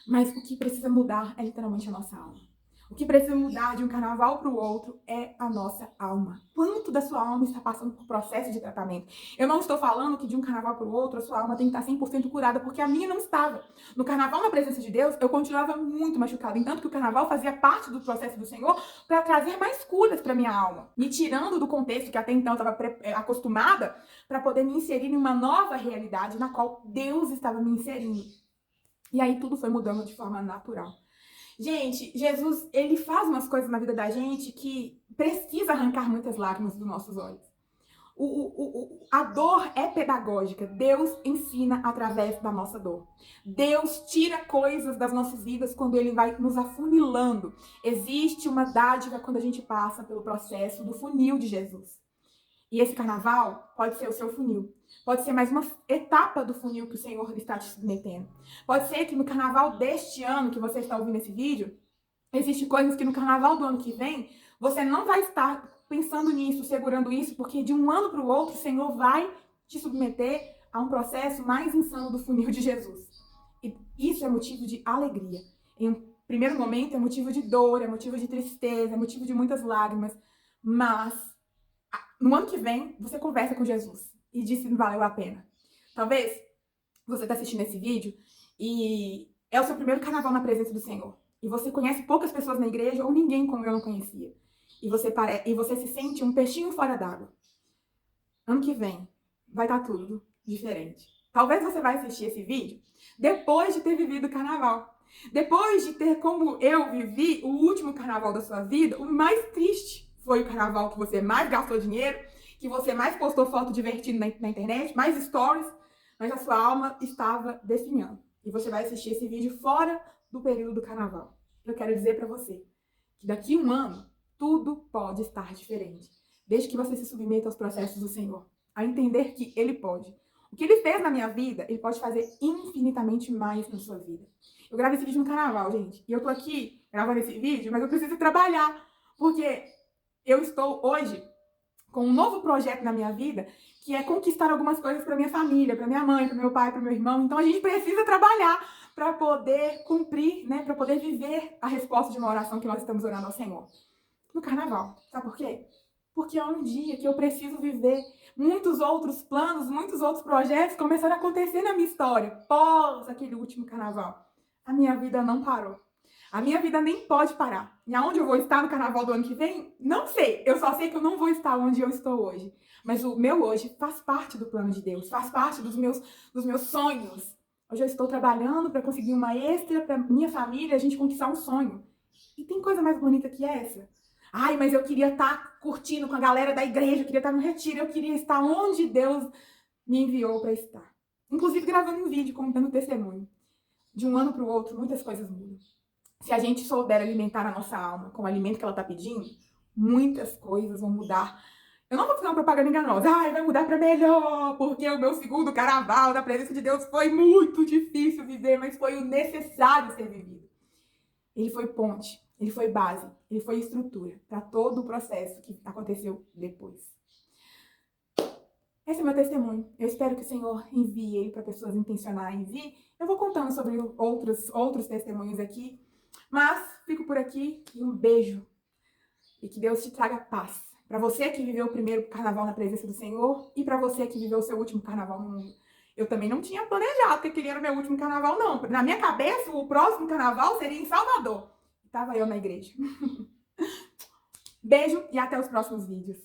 Mas o que precisa mudar é literalmente a nossa alma. O que precisa mudar de um carnaval para o outro é a nossa alma. Quanto da sua alma está passando por processo de tratamento? Eu não estou falando que de um carnaval para o outro a sua alma tem que estar 100% curada, porque a minha não estava. No carnaval, na presença de Deus, eu continuava muito machucada. Entanto que o carnaval fazia parte do processo do Senhor para trazer mais curas para minha alma. Me tirando do contexto que até então eu estava acostumada, para poder me inserir em uma nova realidade na qual Deus estava me inserindo. E aí tudo foi mudando de forma natural. Gente, Jesus, ele faz umas coisas na vida da gente que precisa arrancar muitas lágrimas dos nossos olhos. A dor é pedagógica. Deus ensina através da nossa dor. Deus tira coisas das nossas vidas quando ele vai nos afunilando. Existe uma dádiva quando a gente passa pelo processo do funil de Jesus. E esse carnaval pode ser o seu funil. Pode ser mais uma etapa do funil que o Senhor está te submetendo. Pode ser que no carnaval deste ano que você está ouvindo esse vídeo, existem coisas que no carnaval do ano que vem, você não vai estar pensando nisso, segurando isso, porque de um ano para o outro, o Senhor vai te submeter a um processo mais insano do funil de Jesus. E isso é motivo de alegria. Em um primeiro momento, é motivo de dor, é motivo de tristeza, é motivo de muitas lágrimas, mas no ano que vem, você conversa com Jesus e diz se valeu a pena. Talvez você está assistindo esse vídeo e é o seu primeiro carnaval na presença do Senhor. E você conhece poucas pessoas na igreja ou ninguém como eu não conhecia. E você se sente um peixinho fora d'água. Ano que vem vai estar tudo diferente. Talvez você vai assistir esse vídeo depois de ter vivido o carnaval. Depois de ter, como eu vivi, o último carnaval da sua vida, o mais triste. Foi o carnaval que você mais gastou dinheiro, que você mais postou foto divertido na internet, mais stories, mas a sua alma estava definhando. E você vai assistir esse vídeo fora do período do carnaval. Eu quero dizer para você que daqui a um ano, tudo pode estar diferente. Desde que você se submeta aos processos do Senhor, a entender que Ele pode. O que Ele fez na minha vida, Ele pode fazer infinitamente mais na sua vida. Eu gravei esse vídeo no carnaval, gente. E eu tô aqui gravando esse vídeo, mas eu preciso trabalhar. Porque eu estou hoje com um novo projeto na minha vida, que é conquistar algumas coisas para minha família, para minha mãe, para meu pai, para meu irmão. Então a gente precisa trabalhar para poder cumprir, né, para poder viver a resposta de uma oração que nós estamos orando ao Senhor. No carnaval. Sabe por quê? Porque é um dia que eu preciso viver muitos outros planos, muitos outros projetos começaram a acontecer na minha história pós aquele último carnaval. A minha vida não parou. A minha vida nem pode parar. E aonde eu vou estar no carnaval do ano que vem? Não sei. Eu só sei que eu não vou estar onde eu estou hoje. Mas o meu hoje faz parte do plano de Deus, faz parte dos meus sonhos. Hoje eu estou trabalhando para conseguir uma extra para minha família, a gente conquistar um sonho. E tem coisa mais bonita que essa? Ai, mas eu queria estar curtindo com a galera da igreja, eu queria estar no retiro, eu queria estar onde Deus me enviou para estar. Inclusive gravando um vídeo contando testemunho. De um ano para o outro, muitas coisas mudam. Se a gente souber alimentar a nossa alma com o alimento que ela está pedindo, muitas coisas vão mudar. Eu não vou fazer uma propaganda enganosa. Ai, vai mudar para melhor, porque o meu segundo carnaval na presença de Deus foi muito difícil viver, mas foi o necessário ser vivido. Ele foi ponte, ele foi base, ele foi estrutura para todo o processo que aconteceu depois. Esse é o meu testemunho. Eu espero que o Senhor envie ele para pessoas intencionais. E eu vou contando sobre outros testemunhos aqui. Mas fico por aqui e um beijo. E que Deus te traga paz. Para você que viveu o primeiro carnaval na presença do Senhor e para você que viveu o seu último carnaval no mundo. Eu também não tinha planejado que aquele era o meu último carnaval, não. Na minha cabeça, o próximo carnaval seria em Salvador. Estava eu na igreja. Beijo e até os próximos vídeos.